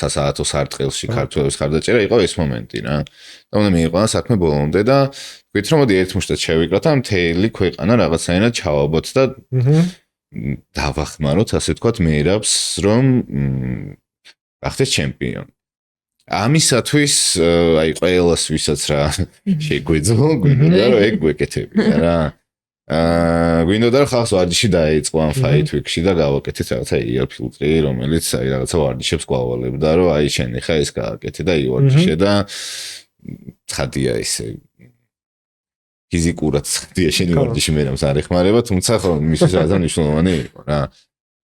C: სასაათო სარტყელში ქართველების ხარდაჭერა იყო ეს მომენტი რა და უნდა მიიყვანა საქმე ბოლომდე და ვთქვით რომ მოდი ერთ მუშტად შევიკრათ და მთელი ქვეყანა რაღაცაინად ჩავაბოთ და დავახმაროთ ასე ვთქვათ მეირაბს რომ გახდეს ჩემპიონი ამისათვის აი ყველას ვისაც რა შეგვეძლო გვინდოდა რომ ეგ გვეკეთებია რა გვინდოდა რომ ხალხს ვარჯიში დაეწყო ამ ფაით ვიქში და გავაკეთეთ რაღაცა ER ფილტრი რომელიც აი რაღაცა ვარჯიშებს გვავალებდა რომ აი შენ ხა ეს გააკეთე და ივარჯიშე და ცხადია ისე ფიზიკურად ცხადია შენი ვარჯიში მერამს არ ეხმარება თუმცა ხო მისთვის რაღაცა მნიშვნელოვანი იყო რა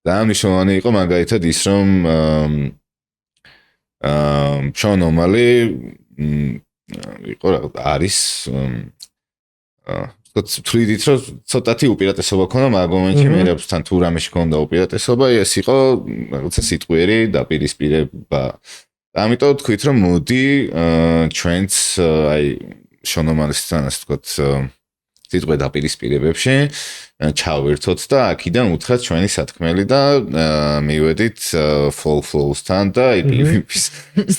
C: და მნიშვნელოვანი იყო მაგალითად ის რომ შონ ომალი იყო არის თვლიდით რომ ცოტათი უპირატესობა ქონდა მაგ მომენტში მეირაბსთან თუ რამეში ქონდა უპირატესობა ეს იყო რაღაცა სიტყვიერი დაპირისპირება და ამიტომ თქვით რომ მოდი ჩვენც აი შონ ომალისთან ასე ვთქვათ სიტყვიერ დაპირისპირებებში ჩავერთოთ და აქიდან უთხრათ ჩვენი სათქმელი და მივედით flow-თან და PvP-ის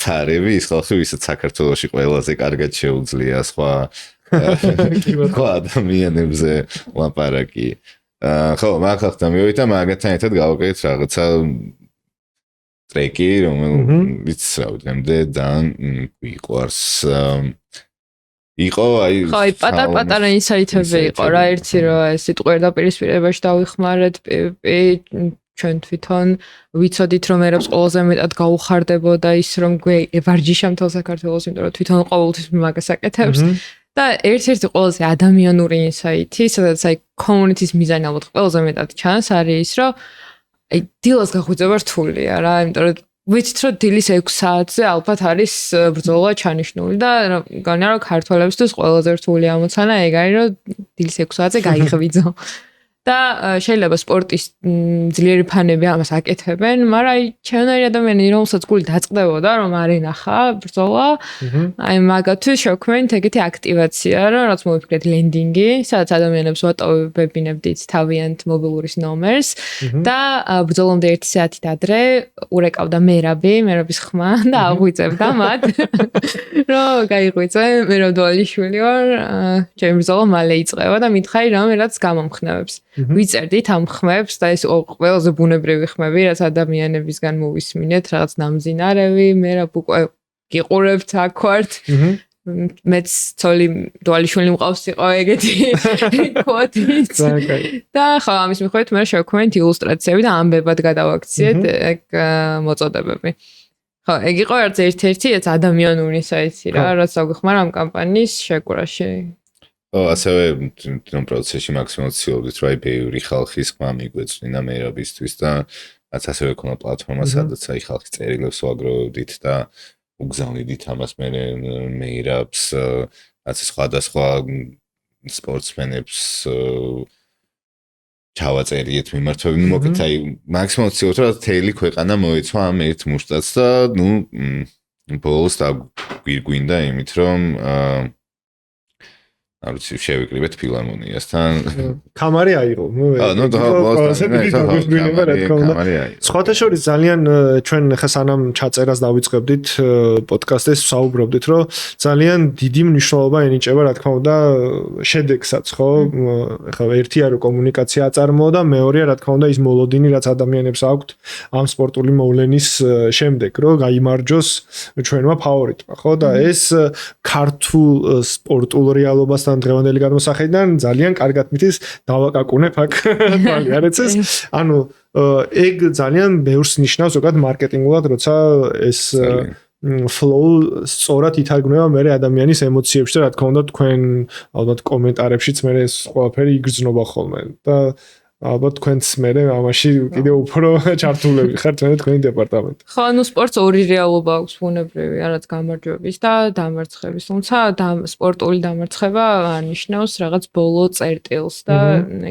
C: სტარები ის ხალხი ვისაც საქართველოში ყველაზე კარგად შეუძლია სხვა ადამიანებზე ლაპარაკი ხო მაგ ხალხთან მივედით და მაგათთან ერთად გავაკეთეთ რაღაცა ტრეკი რომელიც რაუდემდე ძალიან გვიყვარს იყო აი
D: ხაი პატარ-პატარა ინსაიტები იყო რა ერთი რომ ეს სიტყვიერ დაპირისპირებაში დავიხმარეთ ჩვენ თვითონ ვიცოდით რომ მეირაბს ყველაზე მეტად გაუხარდებოდა ის რომ ვარჯიშა მთელ საქართველოს იმიტომ რომ თვითონ ყოველთვის მაგას აკეთებს და ერთ-ერთი ყველაზე ადამიანური ინსაიტი სადაც აი community-ის მიზანი ალბათ ყველაზე მეტად ჩანს არის ის რომ აი დილას გახვიძება რთულია რა იმიტომ რომ ვიცით რომ დილის 6 საათზე ალბათ არის ბრძოლა ჩანიშნული და გონია რომ ქართველებისთვის ყველაზე რთული ამოცანა ეგ არის რომ დილის 6 საათზე გაიღვიძო და შეიძლება სპორტის ძლიერი ფანები ამას აკეთებენ, მაგრამ აი ჩემნაირი ადამიანი რომელსაც გული დაწყდებოდა რომ არ ენახა ბრძოლა, აი მაგათთვის შევქმნით ეგეთი აქტივაცია, რომ რაც მოვიფიქრეთ ლენდინგი, სადაც ადამიანებს ვატოვებინებდით თავიანთ მობილურის ნომერს და ბრძოლამდე 1 საათით ადრე ურეკავდა მერაბის ხმა და აღვიძებდა მათ, რომ გაიღვიძე, მერაბ დვალიშვილი ვარ, ჩემი ბრძოლა მალე იწყება და მითხარი რამე რაც გამომხნევებს. ვიწერდით ამ ხმებს და ეს ყველაზე ბუნებრივი ხმები, რაც ადამიანებისგან მოვისმინეთ, რაღაც ნამძინარევი, მერაბ უკვე გიყურებთ აქ ვართ. მეც ცოლი დვალიშვილი მყავს იყო ეგეთი კვოტით. და ხო ამის მიხედვით მე შევქმნით ილუსტრაციები და ამბებად გადავაქციეთ ეგ მოწოდებები. ხო, ეგ იყო ერთ-ერთი ეს ადამიანური საიტი რა, რაც აგვიხმარ ამ კამპანიის შეკვრაში.
C: ასევე ამ პროცესში მაქსიმალურად ცდილობდით რა ბევრი ხალხის ხმა მიგვეწვინა მერაბისთვის და რაც ასევე ქონა პლატფორმა სადაც აი ხალხის წერილებს ვაგროვებდით და უგზავნიდით ამას მერაბს რაც სხვადასხვა სპორტსმენებს ჩავაწერიეთ მიმართვები მოკეთ აი მაქსიმალურად ცდილობთ რა თელი ქვეყანა მოეცვა ამ ერთ მუშტაც და ნუ ბოლოს გვირგვინდა იმით რომ არ ვიცი შევიკრიბეთ ფილარმონიასთან.
B: კამარი აიღო. სხვათა შორის ძალიან ჩვენ ხა სანამ ჩაწერას დავიწყებდით პოდკასტს ვსაუბრობდით, რომ ძალიან დიდი მნიშვნელობა ენიჭება რა თქმა უნდა შედეგსაც, ხო? ხა ერთია რომ კომუნიკაცია აწარმოო და მეორეა რა თქმა უნდა ის მოლოდინი რაც ადამიანებს აქვთ ამ სპორტული მოვლენის შემდეგ, რომ გაიმარჯოს ჩვენმა ფავორიტმა, ხო? და ეს ქართულ სპორტულ რეალობასთან დღევანდელი გადმოსახედიდან ძალიან კარგად მითის დავაკაკუნებ აქ თვალი არ ეცეს ანუ ეგ ძალიან ბევრს ნიშნავს ზოგადად მარკეტინგულად როცა ეს flow სწორად ითარგმნება მე ადამიანის ემოციებში და რა თქმა უნდა თქვენ ალბათ კომენტარებშიც მე ეს ყველაფერი იგრძნობა ხოლმე და ალბათ თქვენც მე ამაში კიდევ უფრო ჩართულები ხართ თქვენი დეპარტამენტი.
D: ხო, ანუ სპორტს ორი რეალობა აქვს ბუნებრივი, რაც გამარჯვების და დამარცხების. თუმცა სპორტული დამარცხება არნიშნავს რაღაც ბოლო წერტილს და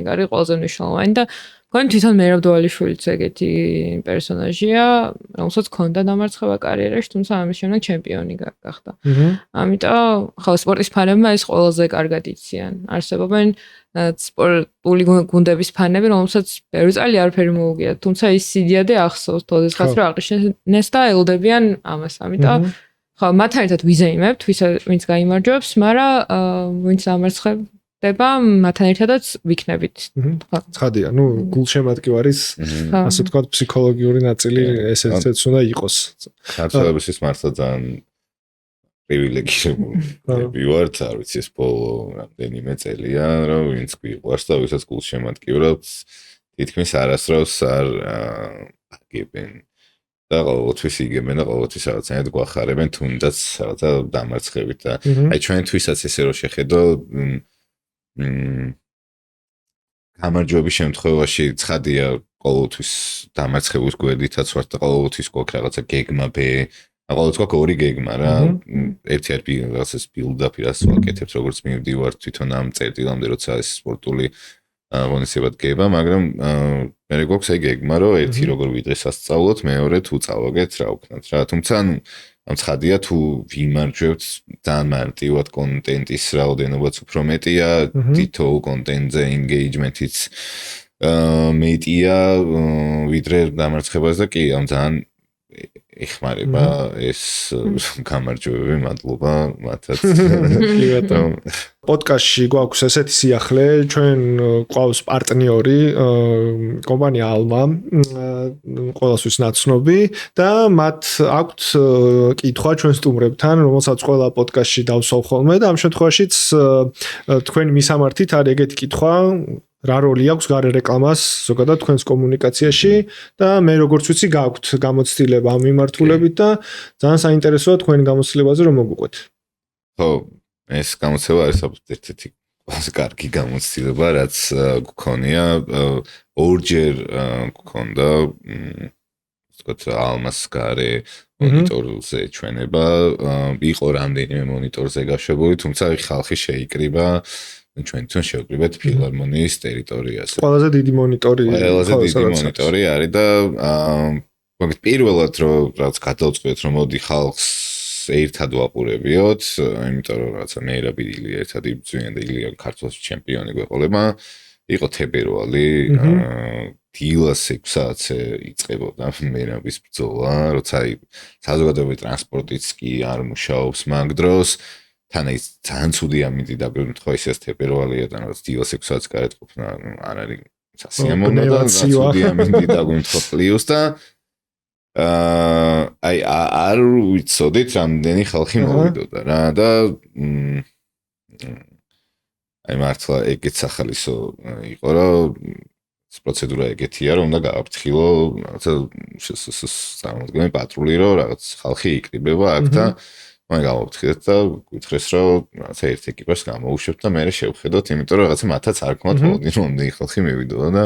D: ეგ არის ყველაზე მნიშვნელოვანი და თქვენ თვითონ მერაბ დვალიშვილიც ეგეთი პერსონაჟია, რომელსაც ჰქონდა დამარცხება კარიერაში, თუმცა ამის შემდეგ ჩემპიონი გახდა. ამიტომ ხო სპორტის ფანებმა ეს ყველაზე კარგად იციან. არსებობენ სპორტული გუნდების ფანები, რომელსაც ბევრი წელი არაფერი მოუგია, თუმცა ის სიდიადე ახსოვს თოდესღაც რომ აღნიშნეს და ელოდებიან ამას. ამიტომ ხო მათთან ერთად ვიზეიმებთ, ვინც გაიმარჯვებს, მაგრამ ვინც დამარცხდება, მათთან ერთადაც ვიქნებით.
B: ცხადია, ნუ გულშემატკივარის ასე ვთქვათ ფსიქოლოგიური ნაწილი ესეც უნდა იყოს.
C: ქართველების მართლა ძალიან პრივილეგირებული ვართ, არ ვიცი ეს ბოლო რამდენიმე წელია, რომ ვინც გვიყვარს და ვისაც გულშემატკივრად თითქმის არასდროს არ აგებენ და ყოველთვის იგებენ და ყოველთვის რაღაცნაირად გვახარებენ თუნდაც რაღაცა დამარცხებით და აი ჩვენთვისაც ესე რომ შეხედო გამარჯვების შემთხვევაში ცხადია ყოველთვის დამარცხების გვერდითაც ვართ და ყოველთვის გვაქვს რაღაცა გეგმაბე ყოველთვის გვაქვს ორი გეგმა რა ერთი არის რაღაცას ბილდაპი რას ვაკეთებთ როგორც მივდივართ თვითონ ამ წერტილამდე როცა ეს სპორტული აღონისება დგება მაგრამ მე გვაქვს აი გეგმა რომ ერთი როგორ ვიდრე სასწავლოთ მეორე თუ წავაგეთ რა ვქნათ რა თუმცა ანუ ამ ცხადია თუ ვიმარჯვებთ ძალიან მარტივად კონტენტის რაოდენობაც უფრო მეტია თითოეულ კონტენტზე engagement-იც მეტია ვიდრე დამარცხებას და კი ამ ძალიან ეხმარება ეს გამარჯვებები მადლობა მათაც
B: პოდკასტში გვაქვს ესეთი სიახლე ჩვენ ყავს პარტნიორი კომპანია ალმა ყველასთვის ნაცნობი და მათ აქვთ კითხვა ჩვენ სტუმრებთან რომელსაც ყველა პოდკასტში დავსვავ ხოლმე და ამ შემთხვევაშიც თქვენი მისამართით არის ეგეთი კითხვა რა როლი აქვს გარე რეკლამას ზოგადად თქვენს კომუნიკაციაში და მე როგორც ვიცი გაქვთ გამოცდილება ამ მიმართულებით და ძალიან საინტერესოა თქვენი გამოცდილებაზე რომ მოგვიყვეთ.
C: ხო, ეს გამოცდილება არის ერთ-ერთი ყველაზე კარგი გამოცდილება, რაც გქონია ორჯერ გქონდა ვთქვათ ალმას გარე მონიტორზე ჩვენება, იყო რამდენიმე მონიტორზე გაშვებული, თუმცა ხალხი შეიკრიბა ჩვენ თვითონ შევკრიბეთ ფილარმონიის ტერიტორიაზე.
B: ყველაზე დიდი მონიტორი.
C: ყველაზე დიდი მონიტორი არის და მაგით პირველად რომ რაღაც გადავწყვეტ რომ მოდი ხალხს ერთად ვაყურებიოთ, იმიტომ რომ რაღაცა მეირაბი ილია ერთად იბრძვიან და ილია ქართლის ჩემპიონი გვეყოლება. იყო თებერვალი, დილას 6 საათზე იწყებოდა მეირაბის ბრძოლა, როცა საზოგადოებრივი ტრანსპორტიც კი არ მუშაობს მაგ დროს. თან ის ძალიან ცუდი ამინდი დაგვემთხვა ისე თებერვალია და რაღაც დილას 6 საათს გარეთ ყოფნა არ არის სასიამოვნო და ცუდი ამინდი დაგვემთხვა პლუს და არ ვიცოდით რამდენი ხალხი მოვიდოდა რა და მართლა ეგეც ახალისო იყო რომ პროცედურა ეგეთია რომ უნდა გააფრთხილო რაღაცა წარმოადგენენ პატრული რომ რაღაც ხალხი იკრიბება აქ და მე გავაფრთხილეთ და გითხრეს რომ რაღაცა ერთ ეკიპას გამოუშვებთ და მე შევხედოთ იმიტომ რომ რაღაცა მათაც არ ქონათ მოდი რომ ხალხი მივიდოდა და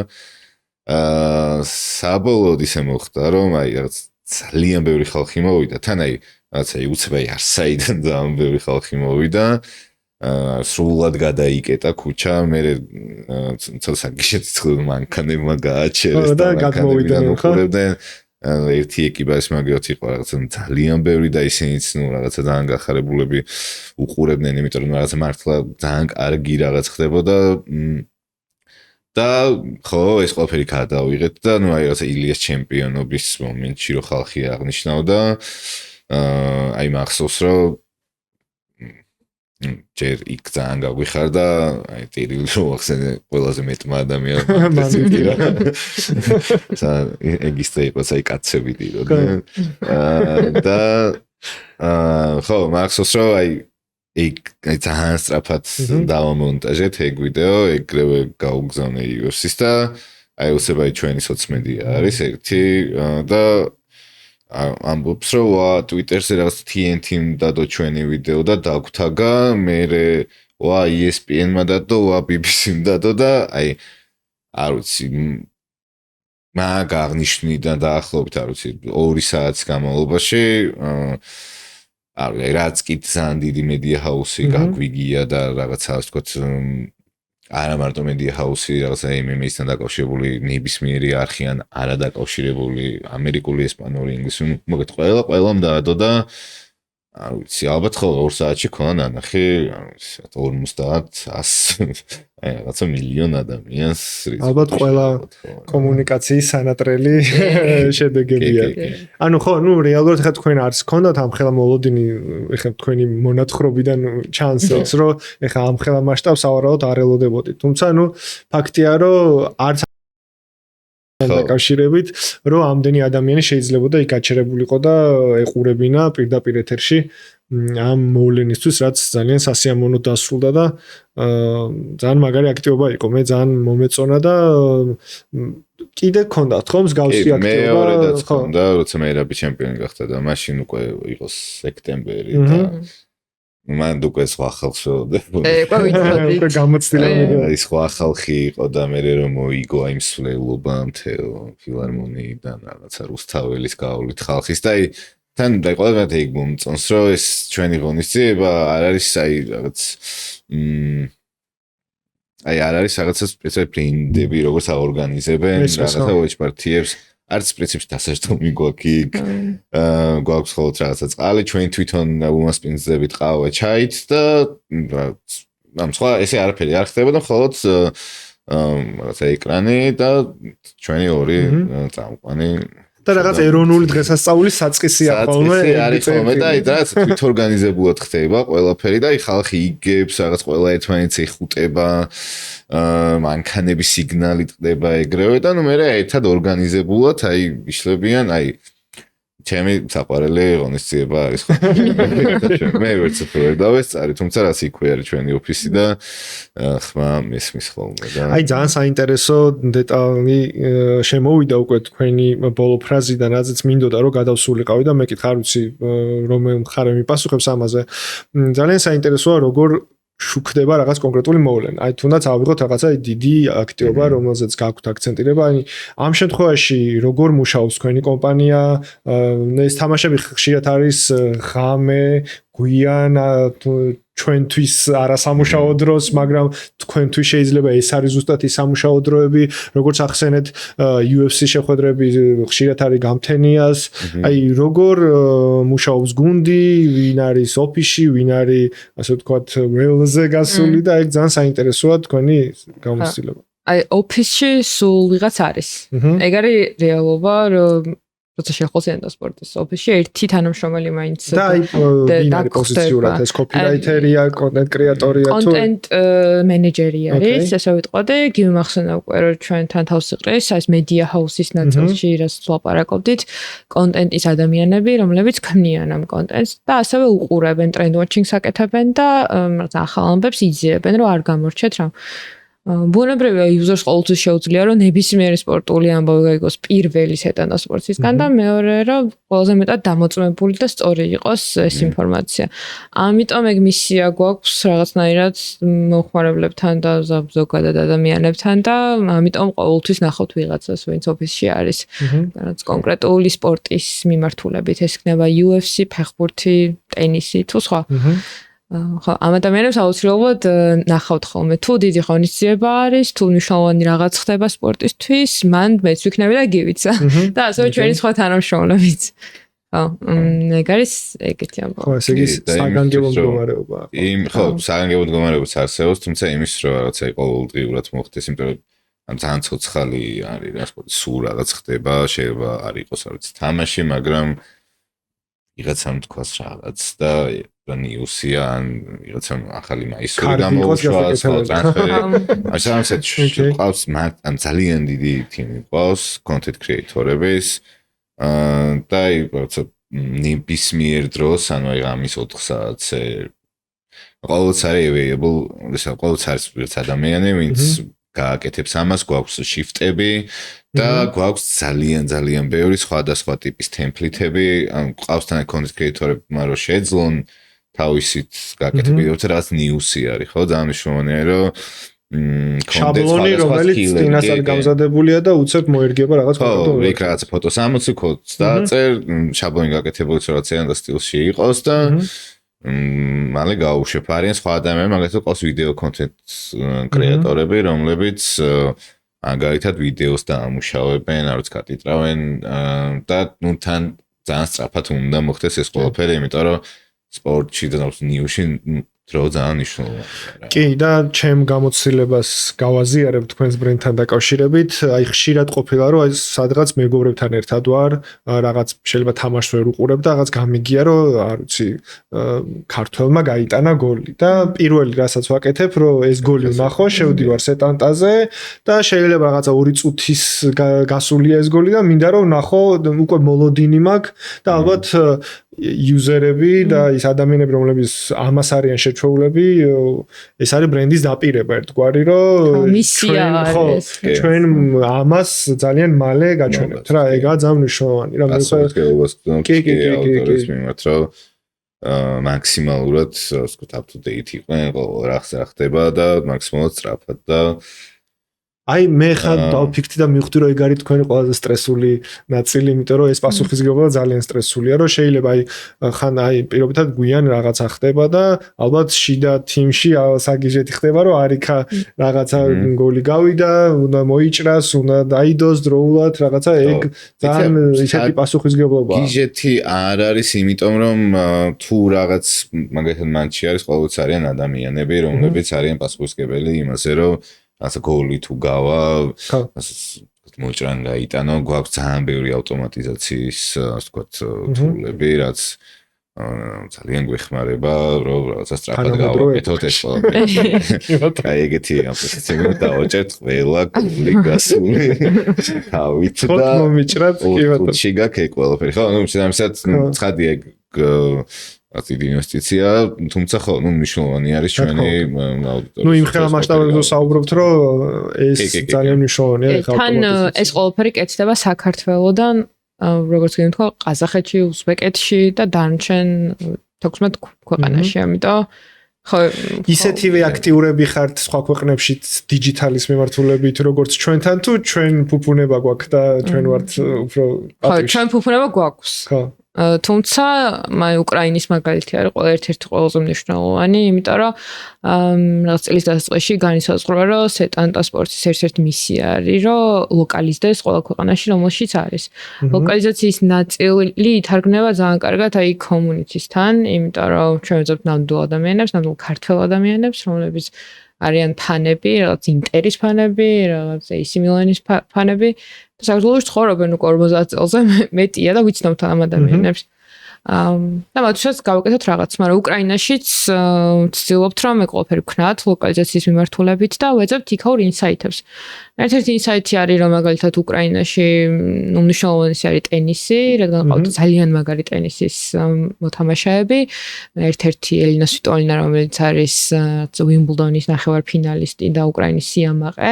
C: საბოლოოდ ისე მოხდა რომ რაღაც ძალიან ბევრი ხალხი მოვიდა თან რაღაცა უცებ არსაიდან ძალიან ბევრი ხალხი მოვიდა სრულად გადაიკეტა ქუჩა მე ცოტა გიშეცილ მანქანებმა გააჩერეს და მანქანებიდან უყურებდნენ ერთი ეკიპა ის მაგათ იყო რაღაცა ძალიან ბევრი და ისინიც ნუ რაღაცა ძალიან გახარებულები უყურებდნენ იმიტომ რომ რაღაცა მართლა ძალიან კარგი რაღაც ხდებოდა და ხო ეს ყველაფერი გადავიღეთ და ნუ აი რაღაცა ილიას ჩემპიონობის მომენტში რომ ხალხი აღნიშნავდა აი მახსოვს რომ ჯერ იქ ძალიან გაგვიხარდა აი ტირილი რომ ახსენე ყველაზე მეტმა ადამიანმა ეგისტე იყოს აი კაცები ტირო და ხო მახსოვს რომ აი ძალიან სწრაფად დავამონტაჟეთ ეგ ვიდეო ეგრევე გაუგზავნე UFC-ს და აი უსებაი ჩვენი სოციმედია არის ერთი და ამბობს რომ Twitter-ზე რაღაც TNT-მ დადო ჩვენი ვიდეო და დაგვთაგა მე ESPN-მა დადო BBC-მ დადო და აი არ ვიცი მაგ აღნიშნიდან დაახლოებით არ ვიცი 2 საათის განმავლობაში რაც კი ძალიან დიდი მედია ჰაუსი გაგვიგია და რაღაცა ასე ვთქვათ არა მარტო მედია ჰაუსი რაღაცა MMA-სთან დაკავშირებული ნებისმიერი არხი ან არა დაკავშირებული ამერიკული ესპანური ინგლისური მოგეთ ყველამ დაადო და არ ვიცი ალბათ ხო 2 საათში ქონა ნანახი არ ვიცი 50-100 რაღაცა მილიონ ადამიანს
B: ალბათ ყველა კომუნიკაციის სანატრელი შედეგებია ანუ ხო ნუ რეალურად ხა თქვენ არის ქონდათ ამ ხელა მოლოდინი ეხლა თქვენი მონათხრობიდან ჩანსებს რომ ეხლა ამ ხელა მასშტაბს ავარავად არ ელოდებოდით თუმცა ნუ ფაქტია რომ არც დაკავშირებით რომ ამდენი ადამიანი შეიძლება და იქ გაჩერებულიყო და ეყურებინა პირდაპირ ეთერში ამ მოვლენისთვის რაც ძალიან სასიამოვნო დასრულდა და ძალიან მაგარი აქტივობა იყო მე ძალიან მომეწონა და კიდე გქონდათ ხო მსგავსი აქტივობა
C: მეორედაც გქონდა როცა მეირაბი ჩემპიონი გახდა და მაშინ უკვე იყო სექტემბერი და მან უკვე სხვა ხალხი
B: უკვე გამოცდილებული
C: ის სხვა ხალხი იყო და მე რომ მოიგო აი მსვლელობა მთელ ფილარმონიიდან რაღაცა რუსთაველის გავლით ხალხის და აი თან დაიწყო და იქ მომწონს რომ ეს ჩვენი ღონისძიება არ არის აი რაღაც აი არ არის რაღაცა სპეციალური ბრენდები როგორც აორგანიზებენ რაღაცა watch party-ებს არც პრინციპში დასაჯდომი გვაქვს გვაქვს ხოლმე რაღაცა წყალი ჩვენ თვითონ უმასპინძლებით ყავა ჩაით და ამ სხვა ესე არაფერი არ ხდება და მხოლოდ რაღაცა ეკრანი და ჩვენი ორი წამყვანი
B: და რაღაც ეროვნული დღესასწაულის საწყისია ხოლმე
C: არის ხოლმე და აი რაღაც თვითორგანიზებულად ხდება ყველაფერი და აი ხალხი იგებს რაღაც ყველა ერთმანეთს ეხუტება მანქანების სიგნალი ტყდება ეგრევე და ნუ მე ერთად ორგანიზებულად აი იშლებიან აი ჩემი საყვარელი ღონისძიება არის ხო მე ვერც ვერ დავესწარი თუმცა რაც იქვე არის ჩვენი ოფისი და ხმა მესმის ხოლმე და
B: აი ძალიან საინტერესო დეტალი შემოვიდა უკვე თქვენი ბოლო ფრაზიდან რაზეც მინდოდა რომ გადავსულიყავი და მე კითხა არ ვიცი რომელ მხარე მიპასუხებს ამაზე ძალიან საინტერესოა როგორ შუქდება რაღაც კონკრეტული მოვლენა. აი თუნდაც ავიღოთ რაღაცა დიდი აქტივობა, რომელზეც გაქვთ აქცენტირება. აი ამ შემთხვევაში როგორ მუშაობს თქვენი კომპანია? ეს თამაშები ხშირად არის ღამე, გვიან ჩვენთვის არასამუშაო დროს, მაგრამ თქვენთვის შეიძლება ეს არის ზუსტად ის სამუშაო დროები, როგორც ახსენეთ UFC შეხვედრები ხშირად არის გამთენიას, აი როგორ მუშაობს გუნდი, ვინ არის ოფისში, ვინ არის ასე ვთქვათ ველზე გასული და ეგ ძალიან საინტერესოა თქვენი გამოცდილება.
D: აი ოფისში სულ ვიღაც არის. ეგ არის რეალობა, რომ როცა შეხոսიან და სპორტის ოფისში ერთი თანამშრომელი მაინც
B: და აი ვინ არის პოზიციურად ეს კოპირაითერია, კონტენტ კრეატორია თუ
D: კონტენტ მენეჯერი არის, ესე ვიტყოდი, გიმახსენა უკვე რომ ჩვენთან თავს იყრეს ეს მედია ჰაუსის ნაწილში, რაც ლაპარაკობდით, კონტენტის ადამიანები, რომლებიც ქმნიან ამ კონტენტს და ასევე უყურებენ ტრენდ ვოჩინგს აკეთებენ და რაღაც ახალ ამბებს იძიებენ, რომ არ გამორჩეთ რა. ბუნებრივია იუზერს ყოველთვის შეუძლია რომ ნებისმიერი სპორტული ამბავი გაიგოს პირველი სეტანა სპორტისგან და მეორე რომ ყველაზე მეტად დამოწმებული და სწორი იყოს ეს ინფორმაცია. ამიტომ ეგ მისია გვაქვს რაღაცნაირად მომხმარებლებთან და ზოგადად ადამიანებთან და ამიტომ ყოველთვის ნახავთ ვიღაცას ვინც ოფისში არის. რაც კონკრეტული სპორტის მიმართულებით ეს იქნება UFC, ფეხბურთი, ტენისი თუ სხვა. ხო, ამ ადამიანებს აუცილებლად ნახავთ ხოლმე. თუ დიდი ღონისძიება არის, თუ მნიშვნელოვანი რაღაც ხდება სპორტისთვის, მან მეც ვიქნები და გივიცა. და ასევე ჩვენი სხვა თანამშრომლებიც. ხო, ეგ არის ეგეთი ამბავი.
B: ხო, ესე იგი საგანგებო მდგომარეობა.
C: ხო, საგანგებო მდგომარეობაც არსებობს, თუმცა იმის რომ რაღაცა ყოველდღიურად მოხდეს, იმიტომ რომ ამ ძალიან ცოცხალი არის რა სპორტი, სულ რაღაც ხდება, შეიძლება არ იყოს არ ვიცი თამაში, მაგრამ ვიღაცამ თქვას რაღაც და ნიუსია ან ვიღაცამ ახალი მაისური გამოუშვა, ტრანსფერი. ასამსეთ ყავს ამ ძალიან დიდი თიმი ყავს, კონტენტ კრეატორების და რაღაცა ნებისმიერ დროს, ანუ აი ამის 4 საათზე ყოველთვის არის available, ყოველთვის არის ადამიანი, ვინც გააკეთებს ამას, გვაქვს შიფტები და გვაქვს ძალიან ბევრი სხვადასხვა ტიპის ტემპლეიტები, ყავს თან კონტენტ კრეატორებმა რომ შეძლონ თავისით გაკეთებიოთ რაც ნიუსი არის, ხო? ძალიან მნიშვნელოვანია რომ
B: შაბლონი რომელიც წინას არის გამზადებულია და უცებ მოერგება რაღაც
C: ფოტო. ხო, იქ რაღაც ფოტოს ამოცი, კოდს დააწერ, შაბლონი გაკეთებული რაც და სტილში იყოს და მალე გაუშვებ არიან სხვა ადამიანები, მაგალითად ყავს ვიდეო კონტენტ კრეატორები, რომლებიც მაგალითად ვიდეოს დაამუშავებენ, არც გატიტრავენ და ნუ თან ძალიან სწრაფად უნდა მოხდეს ეს ყველაფერი, იმიტომ რომ სპორტში და ნიუში დრო ძალიან მნიშვნელოვანია.
B: კი, და ჩემ გამოცდილებას გავაზიარებ თქვენს ბრენდთან დაკავშირებით, აი ხშირად ყოფილა რომ აი სადღაც მეგობრებთან ერთად ვარ, რაღაც შეიძლება თამაშს ვერ უყურებ და რაღაც გამიგია რომ არ ვიცი ქართველმა გაიტანა გოლი და პირველი რასაც ვაკეთებ რომ ეს გოლი ვნახო, შევდივარ სეტანტაზე და შეიძლება რაღაცა 2 წუთის გასულია ეს გოლი და მინდა რომ ვნახო, უკვე მოლოდინი მაქვს და ალბათ იუზერები და ის ადამიანები რომლებიც ამას არიან შეჩვეულები, ეს არის ბრენდის დაპირება ერთგვარი, რომ ჩვენ ამას ძალიან მალე გაჩვენებთ რა, ეგაა ძალიან მნიშვნელოვანი რა.
C: მაქსიმალურად ვთქვათ up to date იყვნენ, რა ხდება და მაქსიმალურად სწრაფად და
B: აი მე ხან დავფიქრდი და მივხვდი რომ ეგ არის თქვენი ყველაზე სტრესული ნაწილი, იმიტომ რომ ეს პასუხისმგებლობა ძალიან სტრესულია, რომ შეიძლება აი ხან აი პირობითად გვიან რაღაცა ხდება და ალბათ შიდა თიმში საგიჟეთი ხდება, რომ არიქა რაღაცა გოლი გავიდა, უნდა მოიჭრას, უნდა დაიდოს დროულად, რაღაცა ეგ ძალიან ისეთი პასუხისმგებლობაა.
C: გიჟეთი არ არის, იმიტომ რომ თუ რაღაც მაგალითად მატჩი არის, ყოველთვის არიან ადამიანები, რომლებიც არიან პასუხისმგებელი იმაზე, რომ ასე გოლი თუ გავა, ასე მოჭრან გაიტანო, გვაქვს ძალიან ბევრი ავტომატიზაციის, ასე ვთქვათ, თულები, რაც ძალიან გვეხმარება, რომ რაღაცა სწრაფად გავაკეთოთ ეს ყველაფერი. აი ეგეთი აპლიკაციები დავაჭერთ ყველა გული გასული თავით და
B: მომიჭრათ კი ბატონო.
C: თუთში გაქვს ეგ ყველაფერი. ხო, ნუ შესაბამისად ცხადია ეგ აქტივი ინვესტიცია, თუმცა ხო, ნუ მნიშვნელოვანი არის ჩვენი აუდიტორია.
B: ნუ იმ ხელა მასშტაბებზე საუბრობთ, რომ ეს ძალიან მნიშვნელოვანია ხალხო.
D: თან ეს ყველაფერი კეთდება საქართველოსდან, როგორც გითხრა, ყაზახეთში, უზბეკეთში და დანარჩენ 16 ქვეყანაში, ამიტომ ხო,
B: ისეთივე აქტიურები ხართ სხვა ქვეყნებში დიჯიტალის მიმართულებით, როგორც ჩვენთან თუ ჩვენ ფუფუნება გვაქვს და ჩვენ ვართ უფრო
D: ხო, ჩვენ ფუფუნება გვაქვს.
B: ხო.
D: თუმცა უკრაინის მაგალითი არის ერთ-ერთი ყველაზე მნიშვნელოვანი, იმიტომ რომ რაღაც წლის დასაწყისში განისაზღვრა, რომ სეტანტა სპორტის ერთ-ერთი მისია არის, რომ ლოკალიზდეს ყველა ქვეყანაში, რომელშიც არის. ლოკალიზაციის ნაწილი ითარგმნება ძალიან კარგად აი community-სთან, იმიტომ რომ ჩვენ ვეძებთ ნამდვილ ადამიანებს, ნამდვილ ქართველ ადამიანებს, რომლებიც არიან ფანები, რაღაც ინტერის ფანები, რაღაც AC Milan-ის ფანები და საქართველოში ცხოვრობენ 50 წელზე მეტია და ვიცნობთ ამ ადამიანებს. და მათთვის გავაკეთოთ რაღაც, მაგრამ უკრაინაშიც ვცდილობთ რომ მე ყველაფერი ვქნათ ლოკალიზაციის მიმართულებით და ვეძებთ იქაურ ინსაიტებს. ერთ-ერთი ინსაიტი არის რომ მაგალითად უკრაინაში უმნიშვნელოვანესი არის ტენისი, რადგან ყავთ ძალიან მაგარი ტენისის მოთამაშეები. ერთ-ერთი ელინა სვიტოლინა, რომელიც არის უიმბლდონის ნახევარფინალისტი და უკრაინის სიამაყე.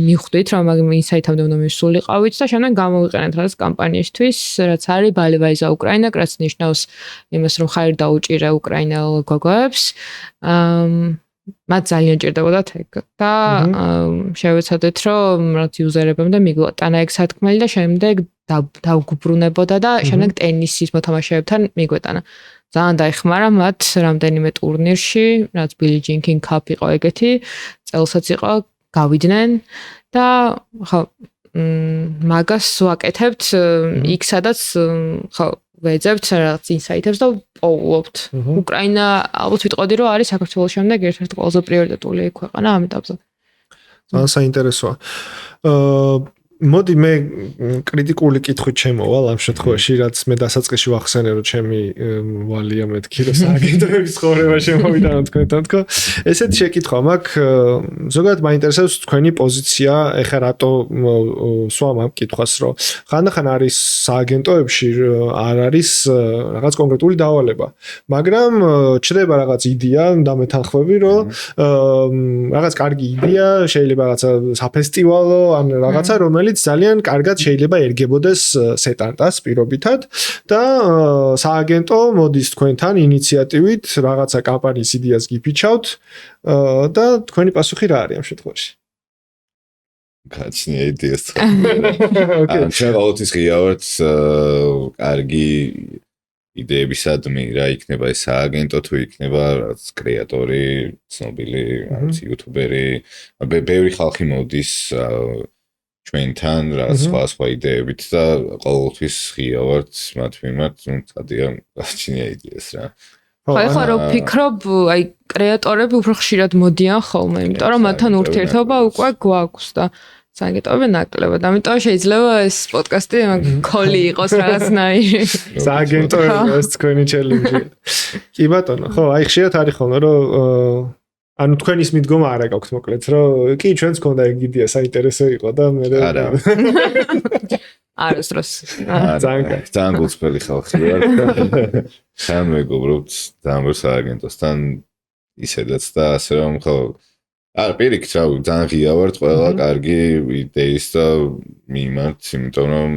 D: მივხვდით რომ მაგ ინსაიტამდე უნდა მივსულიყავით და შემდეგ გამოვიყენეთ რაღაც კამპანიისთვის, რაც არის ბალევაიზა უკრაინა, რაც ნიშნავს იმას, რომ ხაერ დაუჭირე უკრაინელ გოგოებს. მათ ძალიან ჭირდებოდათ ეგ და შევეცადეთ, რომ რაღაც იუზერებამდე მიგვატანა ეგ სათქმელი და შემდეგ დავგუბრუნებოდა და შემდეგ ტენისის მოთამაშეებთან მიგვეტანა. ძალიან დაეხმარა მათ რამდენიმე ტურნირში, რაც Billie Jean King Cup იყო ეგეთი, წელსაც იყო გავიდნენ და ხო მაგას ვაკეთებთ იქ სადაც ხო ვეძებთ რაღაც ინსაიტებს და პოულობთ. უკრაინა ალბათ ვიტყოდი რომ არის საქართველოს შემდეგ ერთ-ერთი ყველაზე პრიორიტეტული ქვეყანა ამ ეტაპზე.
B: ძალიან საინტერესოა. მოდი მე კრიტიკული კითხვით შემოვალ ამ შემთხვევაში, რაც მე დასაწყისში ვახსენე, რომ ჩემი ვალია მეთქი, რომ სააგენტოების ცხოვრება შემოვიდა თქვენთან თქო. ესეთი შეკითხვა მაქვს, ზოგადად მაინტერესებს თქვენი პოზიცია, ეხლა რატო სვამ ამ კითხვას, რომ ხანდახან არის სააგენტოებში არ არის რაღაც კონკრეტული დავალება, მაგრამ ჩნდება რაღაც იდეა და მეთანხმები, რომ რაღაც კარგი იდეა, შეიძლება რაღაცა საფესტივალო ან რაღაცა რომელიც ძალიან კარგად შეიძლება ერგებოდეს სეტანტას პირობითად და სააგენტო მოდის თქვენთან ინიციატივით რაღაცა კამპანიის იდეას გიფიჩავთ და თქვენი პასუხი რა არის ამ შემთხვევაში?
C: გაჩნია იდეას. ჩვენ ყოველთვის ღიავართ კარგი იდეებისადმი, რა იქნება ეს სააგენტო, თუ იქნება რაღაც კრეატორი, ცნობილი, რაღაც იუთუბერი, ბევრი ხალხი მოდის ჩვენთან რაღაც სხვა იდეებით და ყოველთვის ღიავართ მათ მიმართ, წადიან გაჩნია იდეას რა.
D: ხო, რო ვფიქრობ, აი კრეატორები უფრო ხშირად მოდიან ხოლმე, იმიტომ რომ მათთან ურთიერთობა უკვე გვაქვს და სააგენტოები ნაკლებად. ამიტომ შეიძლება ეს პოდკასტი კოლი იყოს რაღაცნაირი.
B: სააგენტოების თქვენი ჩელენჯი. კი ბატონო, ხო, აი ხშირად არის ხოლმე რომ ანუ თქვენის მიდგომა არა გაქვთ მოკლედ, რომ კი ჩვენც გქონდა ეგ იდეა საინტერესო იყო და მე
C: არა.
D: არასდროს.
C: ძალიან გულწრფელი ხალხი ვარ. თან მეგობრობთ ძალიან ბევრ სააგენტოსთან ისედაც და ასე რომ ხო არა პირიქით რა ძალიან ღია ვართ ყველა კარგი იდეის და მიმართ, იმიტომ რომ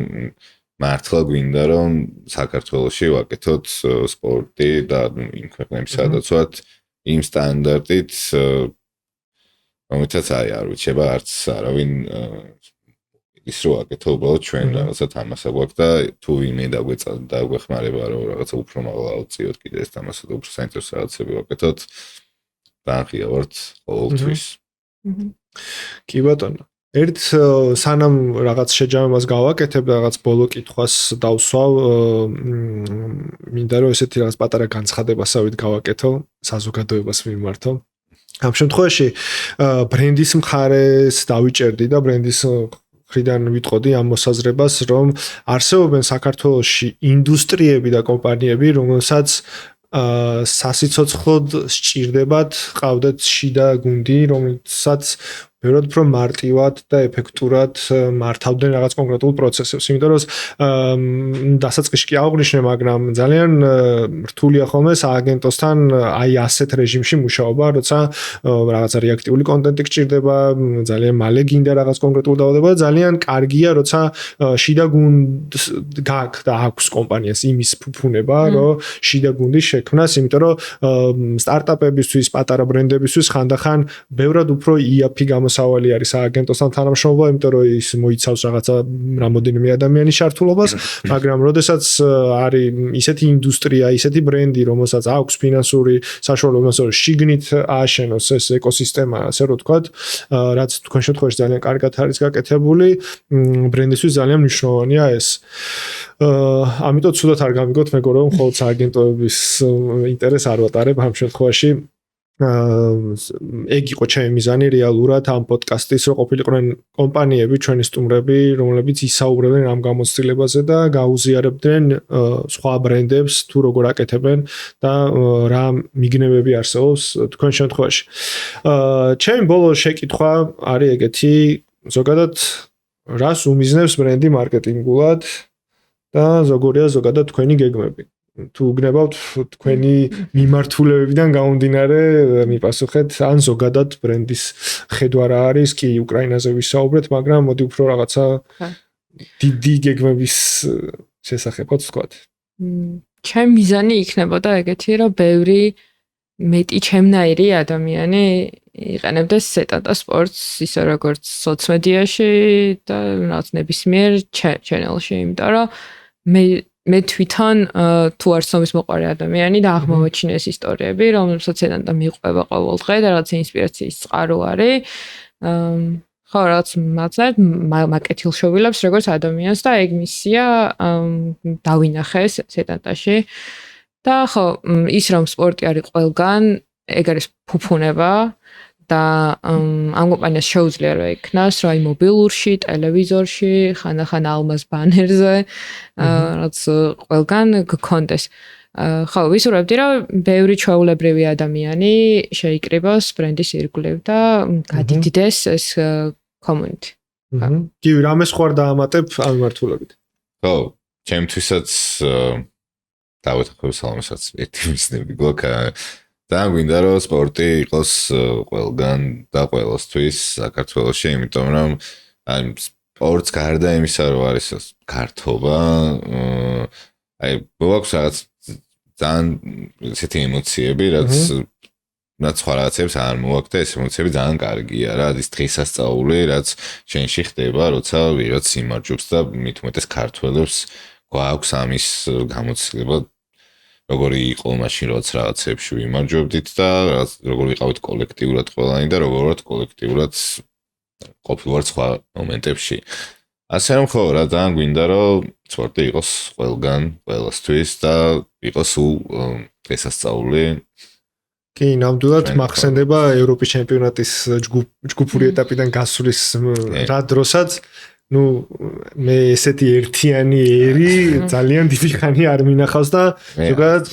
C: მართლა გვინდა რომ საქართველოში ვაკეთოთ სპორტი და იმ ქვეყნებში სადაც ვართ იმ სტანდარტით რომელთაც არ ვიჩება არც არავინ ის რო აკეთო უბრალოდ ჩვენ რაღაცა თამასა გვაქვს და თუ ვინმე დაგვეხმარება რომ რაღაცა უფრო მაღლა ავწიოთ კიდე ეს თამასა და უფრო საინტერესო რაღაცები ვაკეთოთ ბანკია ვართ ყოველთვის.
B: კი ბატონო. ერთ სანამ რაღაც შეჯამებას გავაკეთებ და რაღაც ბოლო კითხვას დავსვავ, მინდა რომ ესეთი რაღაც პატარა განცხადებასავით გავაკეთო საზოგადოებას მიმართო. ამ შემთხვევაში ბრენდის მხარეს დავიჭერდი და ბრენდის მხრიდან ვიტყოდი ამ მოსაზრებას, რომ არსებობენ საქართველოში ინდუსტრიები და კომპანიები, რომელსაც სასიცოცხლოდ სჭირდებათ ყავდეთ შიდა გუნდი, რომელსაც ბევრად უფრო მარტივად და ეფექტურად მართავდნენ რაღაც კონკრეტულ პროცესებს. იმიტომ რომ დასაწყისში კი აღვნიშნე, მაგრამ ძალიან რთულია ხოლმე სააგენტოსთან აი ასეთ რეჟიმში მუშაობა, როცა რაღაცა რეაქტიული კონტენტი გჭირდება, ძალიან მალე გინდა რაღაც კონკრეტული დაავადება და ძალიან კარგია, როცა შიდა გუნდს გაქვს და აქვს კომპანიას იმის ფუფუნება, რომ შიდა გუნდის შექმნას, იმიტომ რომ სტარტაპებისთვის, პატარა ბრენდებისთვის ხანდახან ბევრად უფრო იაფი გამოსავალი არის სააგენტოსთან თანამშრომლობა, იმიტომ რომ ის მოიცავს რაღაცა რამოდენიმე ადამიანის ჩართულობას, მაგრამ როდესაც არის ისეთი ინდუსტრია, ისეთი ბრენდი, რომელსაც აქვს ფინანსური საშუალება, რომ შიგნით ააშენოს ეს ეკოსისტემა, ასე რომ ვთქვათ, რაც თქვენ შემთხვევაში ძალიან კარგად არის გაკეთებული, ბრენდისთვის ძალიან მნიშვნელოვანია ეს. ამიტომ ცუდად არ გამიგოთ მეგობრებო, რომ მხოლოდ სააგენტოების ინტერესს არ ვატარებ ამ შემთხვევაში. ეგ იყო ჩემი მიზანი რეალურად ამ პოდკასტის, რომ ყოფილიყვნენ კომპანიები, ჩვენი სტუმრები, რომლებიც ისაუბრებენ ამ გამოცდილებაზე და გაუზიარებდნენ სხვა ბრენდებს თუ როგორ აკეთებენ და რა მიგნებები არსებობს თქვენ შემთხვევაში. ჩემი ბოლო შეკითხვა არის ეგეთი, ზოგადად რას უმიზნებს ბრენდი მარკეტინგულად და როგორია ზოგადად თქვენი გეგმები. თუ გნებავთ თქვენი მიმართულებებიდან გამომდინარე მიპასუხეთ, ან ზოგადად ბრენდის ხედვა რა არის, კი უკრაინაზე ვისაუბრეთ, მაგრამ მოდი უფრო რაღაცა დიდი გეგმების შესახებაც ვთქვათ.
D: ჩემი მიზანი იქნებოდა ეგეთი, რომ ბევრი მეტი ჩემნაირი ადამიანი იყენებდეს სეტატა სპორტს, ისე როგორც სოციმედიაში და რაღაც ნებისმიერ ჩენელში, იმიტომ რომ მე თვითონ თუ არ სომის მოყარე ადამიანი და აღმოვაჩინე ეს ისტორიები, რომელსაც ედან და მიყვება ყოველ დღე და რაღაც ინსპირაციის წყარო არის. ხო, რაღაც მაგალითად მაკეთილშობილებს როგორც ადამიანს და ეგ მისია დავინახე სეტატაში. და ხო, ის რომ სპორტი არის ყველგან, ეგ არის ფუფუნება და ამ კომპანიას შეუძლია რომ იქნას, რომ აი მობილურში, ტელევიზორში, ხან-ახან ალმას ბანერზე, რაც ყველგან გქონდეს. ხო, ვისურვებდი რომ ბევრი ჩვეულებრივი ადამიანი შეიკრიბოს ბრენდის ირგვლივ და გადიდდეს ეს community.
B: კი, რამეს ხوار დაამატებ ამ მიმართულებით?
C: ხო, ჩემთვისაც დავეთქვი სალამასაც ერთი მისნები გვაქვს. და გვინდა რომ სპორტი იყოს ყველგან და ყველასთვის საქართველოში, იმიტომ რომ აი სპორტს გარდა იმისა რომ არის გართობა, აი გვაქვს რაღაც ძალიან ისეთი ემოციები, რაც სხვა რაღაცებს არ მოაქვს და ეს ემოციები ძალიან კარგია რა, ის დღესასწაული, რაც შენში ხდება, როცა ვიღაც იმარჯვებს და მით უმეტეს ქართველებს გვაქვს ამის გამოცდილება როგორი იყო მაშინ რაც რაღაცებში ვიმარჯვებდით და როგორ ვიყავით კოლექტიურად ყველანი და როგორ კოლექტიურად ყოფილვართ სხვა მომენტებში. ასე რომ ხო რა ძალიან გვინდა რომ სპორტი იყოს ყველგან, ყველასთვის და იყოს დღესასწაული.
B: კი, ნამდვილად მახსენდება ევროპის ჩემპიონატის ჯგუფური ეტაპიდან გასვლის რა დროსაც მე ესეთი ერთიანი ერი ძალიან დიდი ხანი არ მინახავს და ზოგადად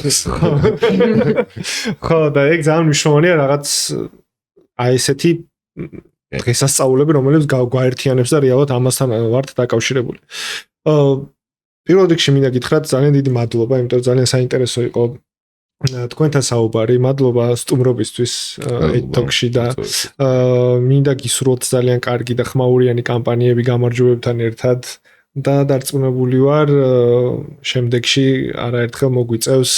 B: ხო და ეგ ძალიან მნიშვნელოვანია რაღაც აი ესეთი დღესასწაულები რომელებს გვაერთიანებს და რეალურად ამასთან ვართ დაკავშირებული. პირველ რიგში მინდა გითხრათ ძალიან დიდი მადლობა, იმიტომ რომ ძალიან საინტერესო იყო თქვენთან საუბარი, მადლობა სტუმრობისთვის ეთტოქში და მინდა გისურვოთ ძალიან კარგი და ხმაურიანი კამპანიები გამარჯვებებთან ერთად და დარწმუნებული ვარ შემდეგში არაერთხელ მოგვიწევს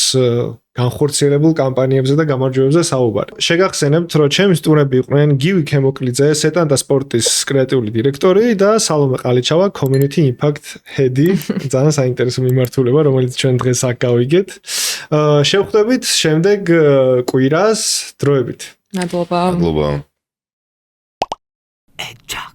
B: განხორციელებულ კამპანიებზე და გამარჯვებებზე საუბარი. შეგახსენებთ, რომ ჩემი სტუმრები იყვნენ გივი ქემოკლიძე, სეტანტა სპორტის კრეატიული დირექტორი და სალომე ყალიჩავა, community impact head-ი. ძალიან საინტერესო მიმართულება, რომელიც ჩვენ დღეს აქ გავიგეთ. შევხვდებით შემდეგ კვირას დროებით.
D: მადლობა.
C: მადლობა.
A: Echa.